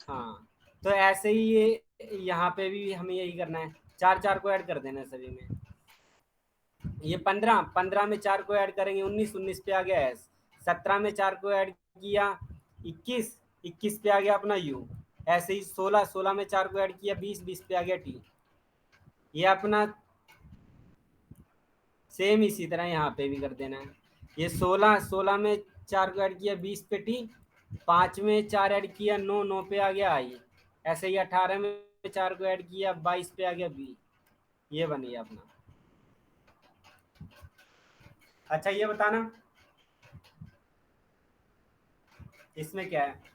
हाँ, तो ऐसे ही ये यहाँ पे भी हमें यही करना है, 4 4 को ऐड कर देना है सभी में। ये 15, 15 में 4 को ऐड करेंगे 19, 19 पे आ गया एस। 17 में 4 को ऐड किया 21, 21 पे आ गया अपना यू। ऐसे ही 16, 16 में 4 को ऐड किया 20, 20 पे आ गया टी। ये अपना सेम इसी तरह यहाँ पे भी कर देना है। ये 16, 16 में 4 को ऐड किया 20 पे टी। 5 में 4 ऐड किया 9, 9 पे आ गया आई। ऐसे ही 18 में 4 को ऐड किया 22 पे आ गया बी। ये बन गया अपना। अच्छा ये बताना इसमें क्या है।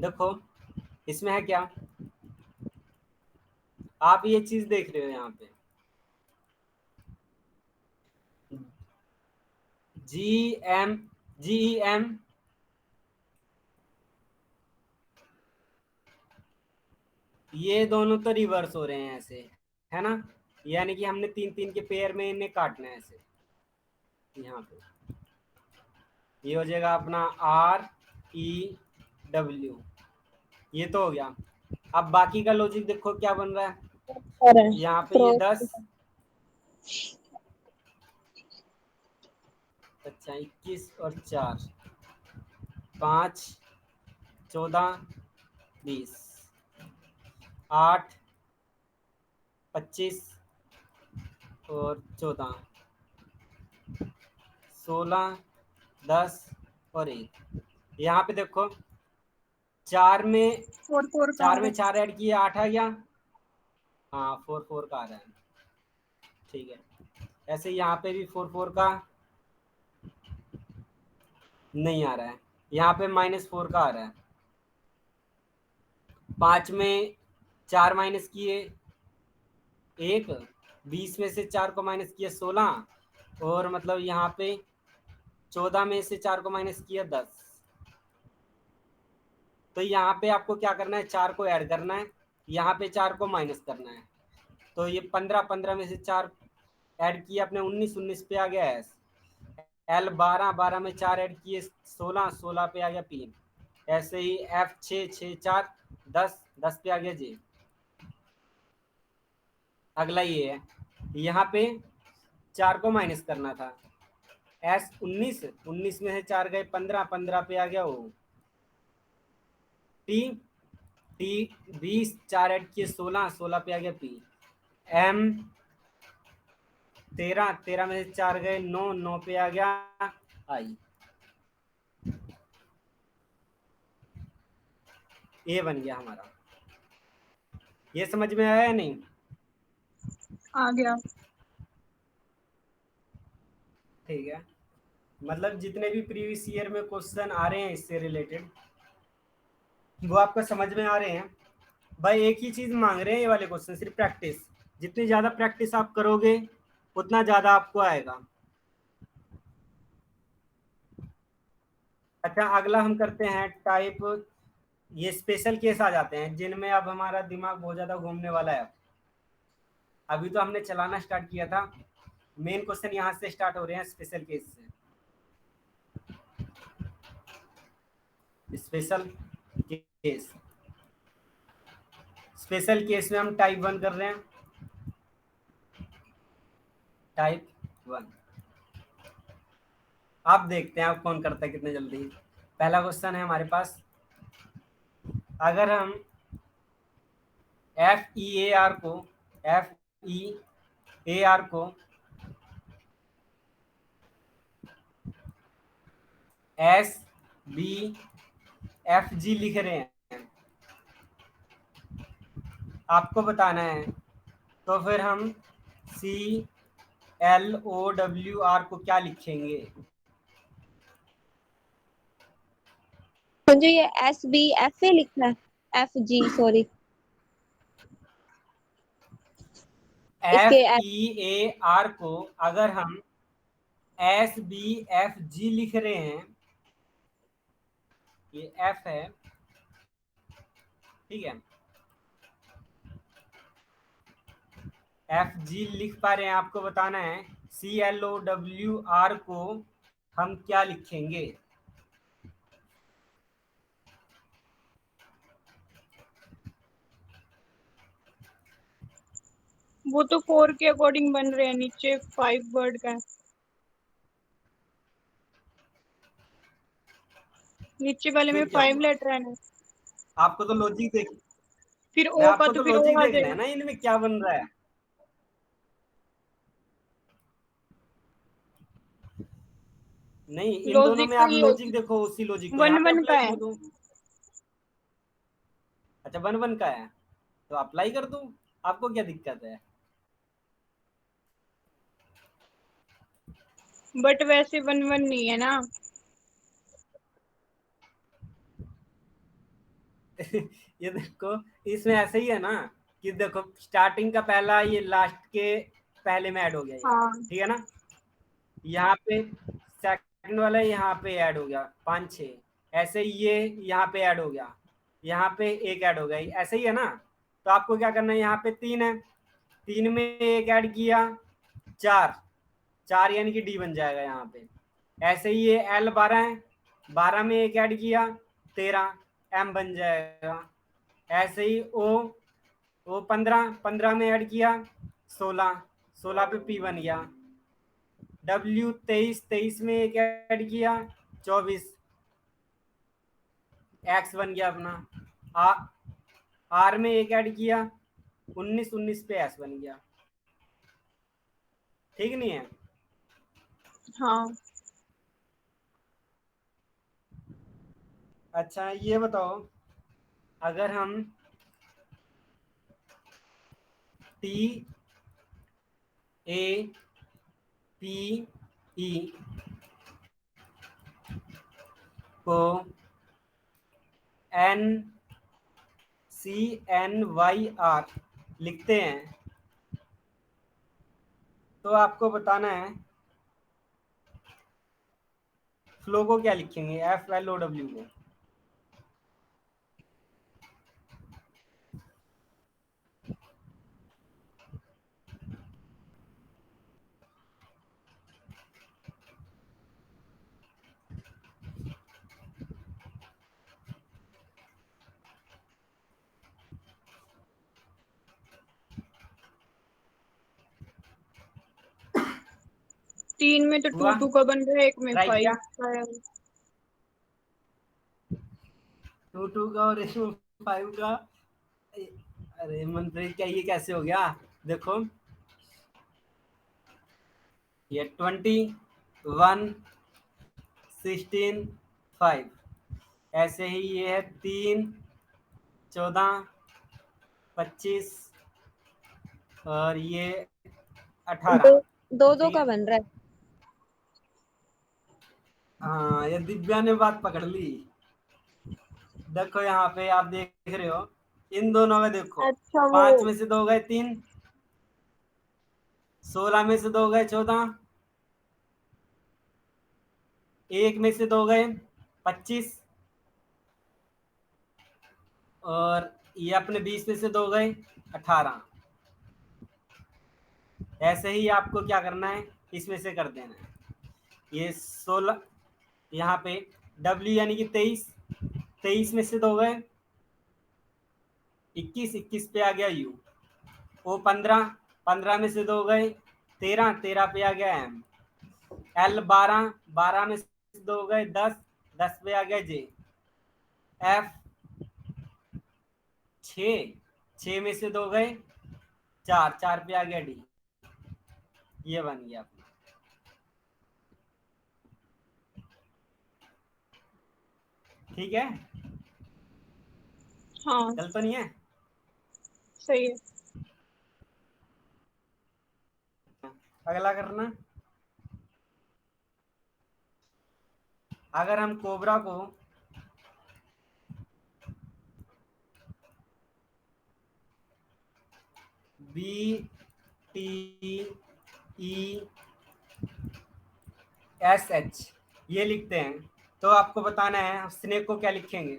देखो इसमें है क्या, आप ये चीज देख रहे हो यहाँ पे GM, GEM, ये दोनों तो रिवर्स हो रहे हैं ऐसे, है ना। यानी कि हमने 3 3 के पेयर में इन्हें काटना है ऐसे। यहाँ पे ये हो जाएगा अपना REW। ये तो हो गया। अब बाकी का लॉजिक देखो क्या बन रहा है। और यहाँ पे ये क्रॉस। 10, अच्छा 21 और 4, 5, 14, 20, 8, 25 और 14, 16, 10 और 1। यहाँ पे देखो 4 में 4 का 4 में 4 ऐड किए 8 आ गया। हाँ 4 4 का आ रहा है, ठीक है। ऐसे यहाँ पे भी 4 4 का नहीं आ रहा है, यहाँ पे -4 का आ रहा है। 5 में 4 माइनस किए 1, 20 में से 4 को माइनस किया 16, और मतलब यहाँ पे 14 में से 4 को माइनस किया 10। तो यहाँ पे आपको क्या करना है, 4 को ऐड करना है, यहाँ पे 4 को माइनस करना है। तो ये 15 15 में से 4 ऐड किया अपने 19 19 पे आ गया एस। एल 12 12 में 4 ऐड किए 16 16 पे आ गया पी। ऐसे ही एफ 6 6 4 10 10 पे आ गया जे। अगला ये है, यहाँ पे 4 को माइनस करना था, एस 19 19 में से 4 गए 15 15 पे आ गया ओ। टी टी 20 4 ऐड किए 16 16 पे आ गया पी। एम 13 13 में से 4 गए 9 9 पे आ गया आई। ये बन गया हमारा। ये समझ में आया या नहीं? आ गया। ठीक है, मतलब जितने भी प्रीवियस ईयर में क्वेश्चन आ रहे हैं इससे रिलेटेड, वो आपको समझ में आ रहे हैं। भाई एक ही चीज मांग रहे हैं ये वाले क्वेश्चन, सिर्फ प्रैक्टिस। जितनी ज्यादा प्रैक्टिस आप करोगे उतना ज्यादा आपको आएगा। अच्छा, अगला हम करते हैं टाइप, ये स्पेशल केस आ जाते हैं जिनमें अब हमारा दिमाग बहुत ज्यादा घूमने वाला है। अभी तो हमने चलाना स्टार्ट किया था, मेन क्वेश्चन यहाँ से स्टार्ट हो रहे हैं स्पेशल केस से। स्पेशल केस, स्पेशल केस में हम टाइप 1 कर रहे हैं। टाइप 1 आप देखते हैं आप कौन करता है कितने जल्दी। पहला क्वेश्चन है हमारे पास, अगर हम FEAR को FEAR को SBFG लिख रहे हैं, आपको बताना है, तो फिर हम CLOWR को क्या लिखेंगे? तो जो ये SBFA लिखा है, FG सॉरी, इसके FEAR को अगर हम SBFG लिख रहे हैं, ये F है, ठीक है, FG लिख पा रहे हैं, आपको बताना है CLOWR को हम क्या लिखेंगे? वो तो 4 के अकॉर्डिंग बन रहे हैं, नीचे 5 वर्ड का है, नीचे वाले में फिर क्या 5 हुआ? लेटर है ना, आपको तो लॉजिक देख फिर मैं ओ का आपको तो तो फिर ओ लॉजिक आ देखना है जाएगा। ना इनमें क्या बन रहा है। नहीं, इन दोनों लॉजिक में तो आप ये लॉजिक देखो, उसी लॉजिक को यहाँ वन पे वन का अप्लाई है, कर दो। अच्छा 1 1 का है तो अप्लाई कर दो, आपको क्या दिक्कत है? बट वैसे 1 1 नहीं है ना। ये देखो, इसमें ऐसे ही है ना कि देखो स्टार्टिंग का पहला ये लास्ट के पहले में ऐड हो गया ये, हाँ ठीक है ना। यहाँ पे सेकंड वाला यहाँ पे ऐड हो गया 5 6, ऐसे ये यहाँ पे ऐड हो गया, यहाँ पे एक ऐड हो गया, ऐसे ही है ना। तो आपको क्या करना है, यहाँ पे 3 है, 3 में एक ऐड किया 4 4 यानी कि डी बन जाएगा यहाँ पे। ऐसे ही ये L 12 है, 12 में एक ऐड किया 13 M बन जाएगा। ऐसे ही O 15 15 में ऐड किया 16 16 पे P बन गया। W 23 23 में एक ऐड किया 24 X बन गया अपना। R में एक ऐड किया 19 19 पे S बन गया, ठीक नहीं है? हाँ। अच्छा ये बताओ, अगर हम टी ए पी ई को N C N Y R लिखते हैं तो आपको बताना है फ्लो को क्या लिखेंगे, एफ एल ओ डब्ल्यू को। 3 में तो हुआ 2 2 का बन रहा है, 1 में ट्राई किया 5 2 का और इसमें 5 का। अरे मनप्रीत क्या ये कैसे हो गया, देखो ये 21 16 5, ऐसे ही ये है 3 14 25 और ये 18। 2 2 ठीक का है, बन रहा है। हाँ ये दिव्या ने बात पकड़ ली। देखो यहाँ पे आप देख रहे हो इन दोनों में, देखो अच्छा वो 5 में से 2 गए 3, 16 में से 2 गए 14, 1 में से 2 गए 25 और ये अपने 20 में से 2 गए 18। ऐसे ही आपको क्या करना है, इसमें से कर देना है। ये 16 यहाँ पे W यानी कि 23, 23 में से 2 गए 21, 21 पे आ गया U। O 15, 15 में से 2 गए 13, 13 पे आ गया M। L 12, 12 में से 2 गए 10, 10 पे आ गया J। F 6, 6 में से 2 गए 4, 4 पे आ गया D। ये बन गया अपना। ठीक है, हाँ चल तो नहीं है। सही है। अगला करना, अगर हम कोबरा को B T E S H ये लिखते हैं तो आपको बताना है स्नेक को क्या लिखेंगे,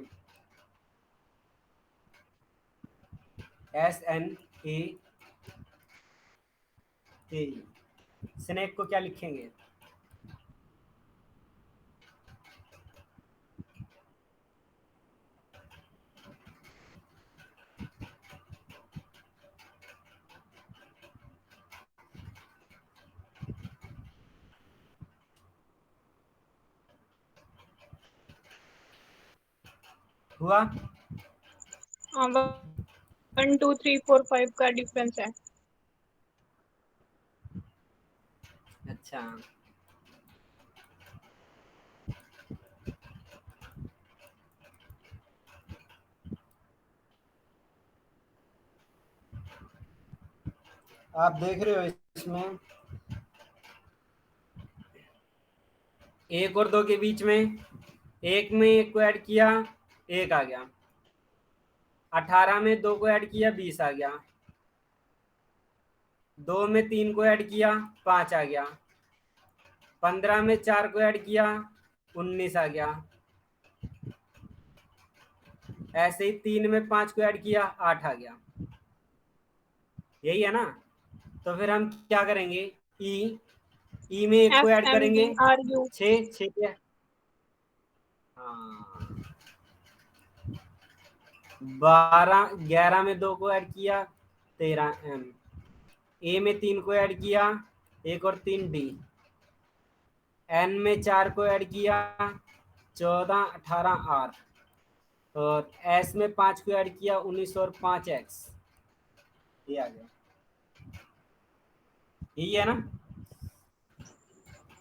एस एन ए के। स्नेक को क्या लिखेंगे, हुआ। हाँ 1 2 3 4 5 का डिफरेंस है। अच्छा आप देख रहे हो इसमें 1 और 2 के बीच में 1 में 1 को ऐड किया 1 आ गया, 18 में 2 को ऐड किया 20 आ गया, 2 में 3 को ऐड किया 5 आ गया, 15 में 4 को ऐड किया 19 आ गया, ऐसे ही 3 में 5 को ऐड किया 8 आ गया। यही है ना, तो फिर हम क्या करेंगे, ई में 1 को एफ ऐड एम करेंगे डी आर यू 6 6 पे। हाँ 12 11 में 2 को ऐड किया 13 एम, ए में 3 को ऐड किया 1 और 3 डी, एन में 4 को ऐड किया 14 18 आर, और एस में 5 को ऐड किया 19 और 5 एक्स। ये आ गया, यही है ना।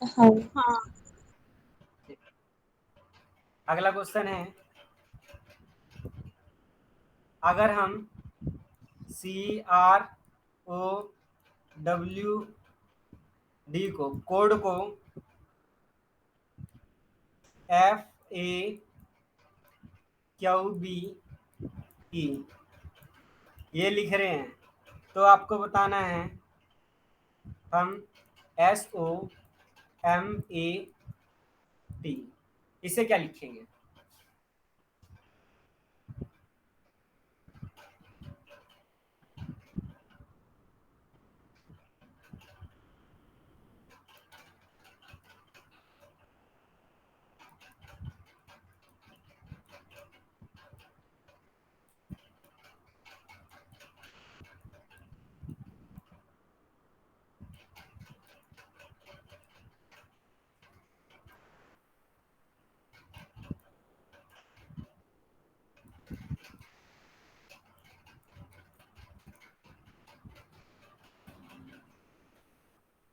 हाँ हाँ अगला क्वेश्चन है अगर हम CROWD को कोड को FAQBE ये लिख रहे हैं, तो आपको बताना है हम SOMAT इसे क्या लिखेंगे?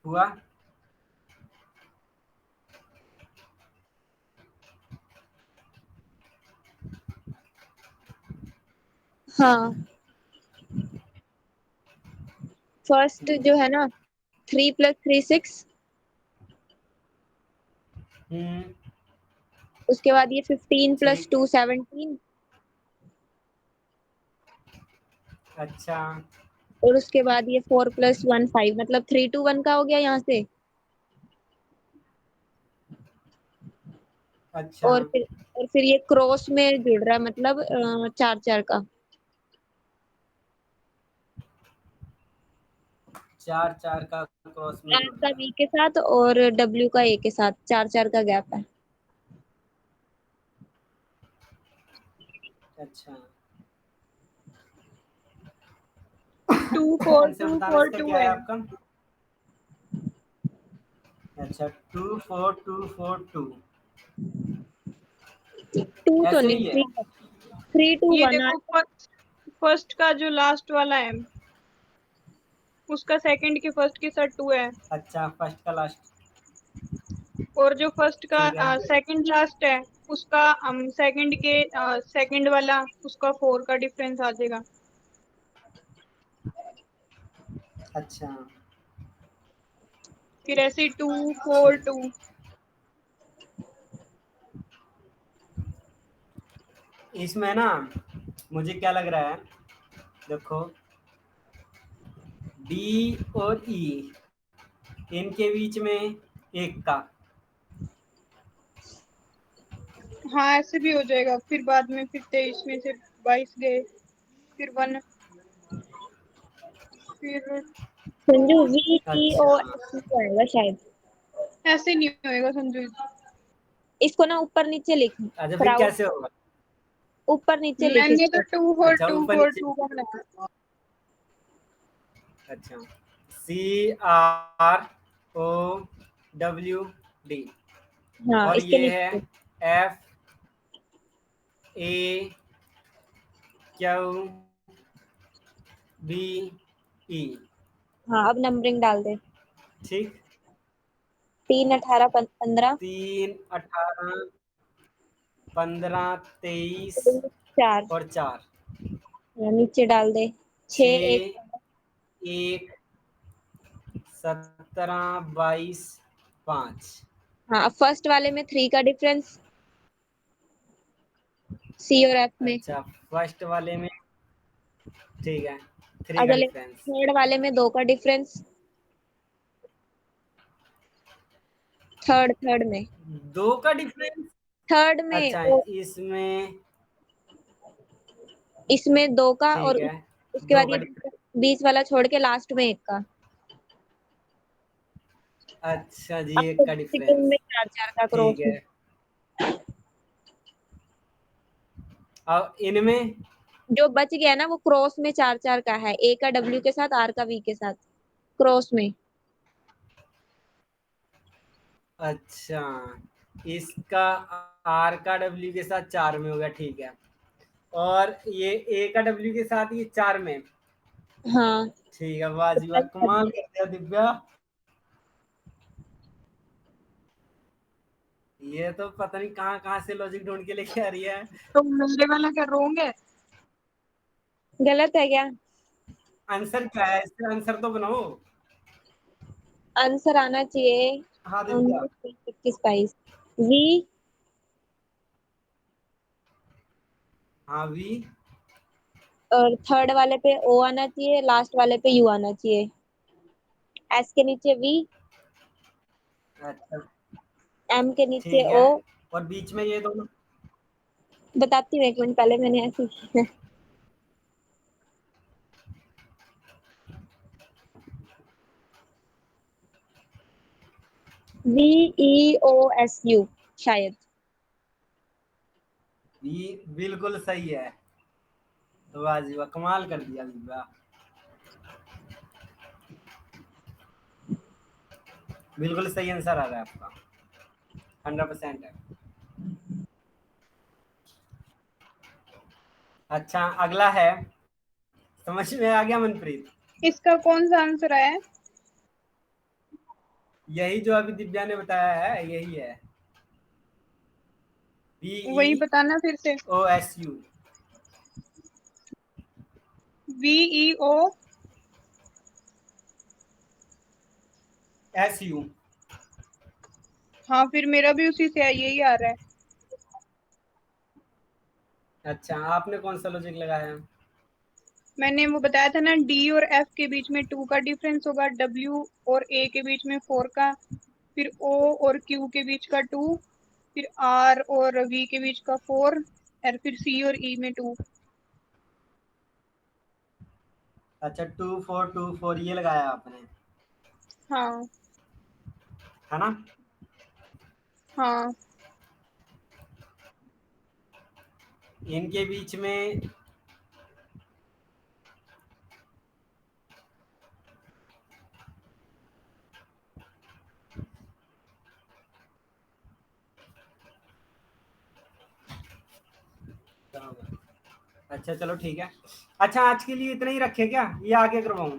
हुआ? हाँ, फर्स्ट जो है ना 3 + 3 6, उसके बाद ये 15 + ठीक। 2 17, अच्छा और उसके बाद ये 4 + 1 5, मतलब 3 2 1 का हो गया यहाँ से। अच्छा और फिर ये क्रॉस में जुड़ रहा है, मतलब 4 4 का। 4 4 का क्रॉस में आर जुड़ का रहा बी के साथ और डब्ल्यू का ए के साथ 4 4 का गैप है। है। अच्छा 2 4 आंसर 2 बताना 4 इसका 2 क्या है है। आपका? अच्छा 2 4 2 4 2 2 तो ऐसे नहीं, ही है। 3 2 ये 1 देखो फर्स्ट का जो लास्ट वाला है उसका सेकंड के फर्स्ट के साथ 2 है, अच्छा फर्स्ट का लास्ट। और जो फर्स्ट का ठीक है। सेकंड लास्ट है उसका सेकंड के सेकंड वाला उसका 4 का डिफरेंस आ जाएगा। अच्छा फिर ऐसे 2 4 ठीक। 2। इसमें ना मुझे क्या लग रहा है, देखो डी और ई इनके बीच में एक का। हाँ ऐसे भी हो जाएगा, फिर बाद में फिर 23 में से 22 गए, फिर 1, फिर संजू वी ई अच्छा और एस आएगा शायद। ऐसे नहीं होएगा संजू। इसको ना ऊपर नीचे लिख, अच्छा फिर क्राउड कैसे होगा? ऊपर नीचे लिख मैंने तो इसको। 2 4 अच्छा 2 ऊपर 4 नीचे। 2 का बनाया। अच्छा CROWD हाँ, और इसके ये है नीचे। FAQBE। हाँ, अब नंबरिंग डाल दे। ठीक। 3 18 15 3 18 15 23 4, और 4 नीचे डाल दे 6 1। 6 1 17 22 5। हाँ, अब फर्स्ट वाले में 3 का डिफरेंस सी और एफ में। अच्छा फर्स्ट वाले में ठीक है 3 का अगले डिफरेंस। थर्ड वाले में 2 का डिफरेंस, थर्ड में। 2 का डिफरेंस। थर्ड में अच्छा और इसमें इसमें 2 का, और ठीक है उसके 2 बाद का ये डिफरेंस। बीच वाला छोड़ के लास्ट में 1 का। अच्छा जी अब 1 तो का चिकन डिफरेंस। में 4 4 का ठीक क्रॉस में। है अब इनमें जो बच गया ना वो क्रॉस में 4 4 का है, ए का डब्ल्यू के साथ, आर का वी के साथ, क्रॉस में। अच्छा इसका आर का डब्ल्यू के साथ 4 में हो गया ठीक है, और ये ए का डब्ल्यू के साथ ये 4 में। हाँ, ठीक है वाह जी वाह कमाल कर दिया दिव्या। ये तो पता नहीं कहाँ कहाँ से लॉजिक ढूंढ के लेके आ रही है। तो मेरे वाला क्या रोंग है? गलत है क्या? आंसर क्या है, इसका आंसर तो बनाओ। आंसर आना चाहिए हाँ दिव्या। 19, 21, 22। वी। हाँ वी। और थर्ड वाले पे ओ आना चाहिए, लास्ट वाले पे यू आना चाहिए। एस के नीचे वी, अच्छा एम के नीचे ठीक ओ। है। और बीच में ये दोनों। बताती हूँ, एक मिनट, पहले मैंने ऐसे ही VEOSU शायद। ये बिल्कुल सही है। वाह जी वाह, कमाल कर दिया दिव्या। बिल्कुल सही आंसर आ रहा है आपका, 100% है। अच्छा अगला है, समझ में आ गया मनप्रीत? इसका कौन सा आंसर है? यही जो अभी दिव्या ने बताया है, यही है। वही बताना फिर से। VEOSU। VEO। SU। हाँ, फिर मेरा भी उसी से यही आ रहा है। अच्छा आपने कौन सा लॉजिक लगाया? मैंने वो बताया था ना, डी और एफ के बीच में 2 का डिफरेंस होगा, डब्ल्यू और ए के बीच में 4 का, फिर ओ और क्यू के बीच का 2, फिर आर और वी के बीच का 4, और फिर सी और ई में 2। अच्छा 2424 ये लगाया आपने, हाँ है ना? हाँ। इनके बीच में अच्छा चलो ठीक है। अच्छा आज के लिए इतना ही रखे क्या, ये आगे करवाऊं?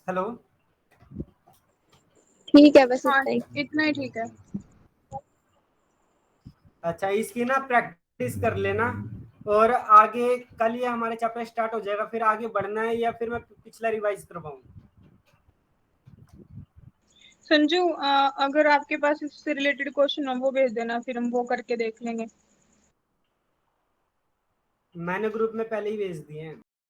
हेलो। ठीक है, बस हाँ इतना ही। इतना ही ठीक है। अच्छा इसकी ना प्रैक्टिस कर लेना, और आगे कल ये हमारे चैप्टर स्टार्ट हो जाएगा, फिर आगे बढ़ना है या फिर मैं पिछला रिवाइज करवाऊं? संजू, अगर आपके पास इससे रिलेटेड क्वेश्चन हो वो भेज देना, फिर हम वो करके देख लेंगे। मैंने ग्रुप में पहले ही भेज दिए हैं।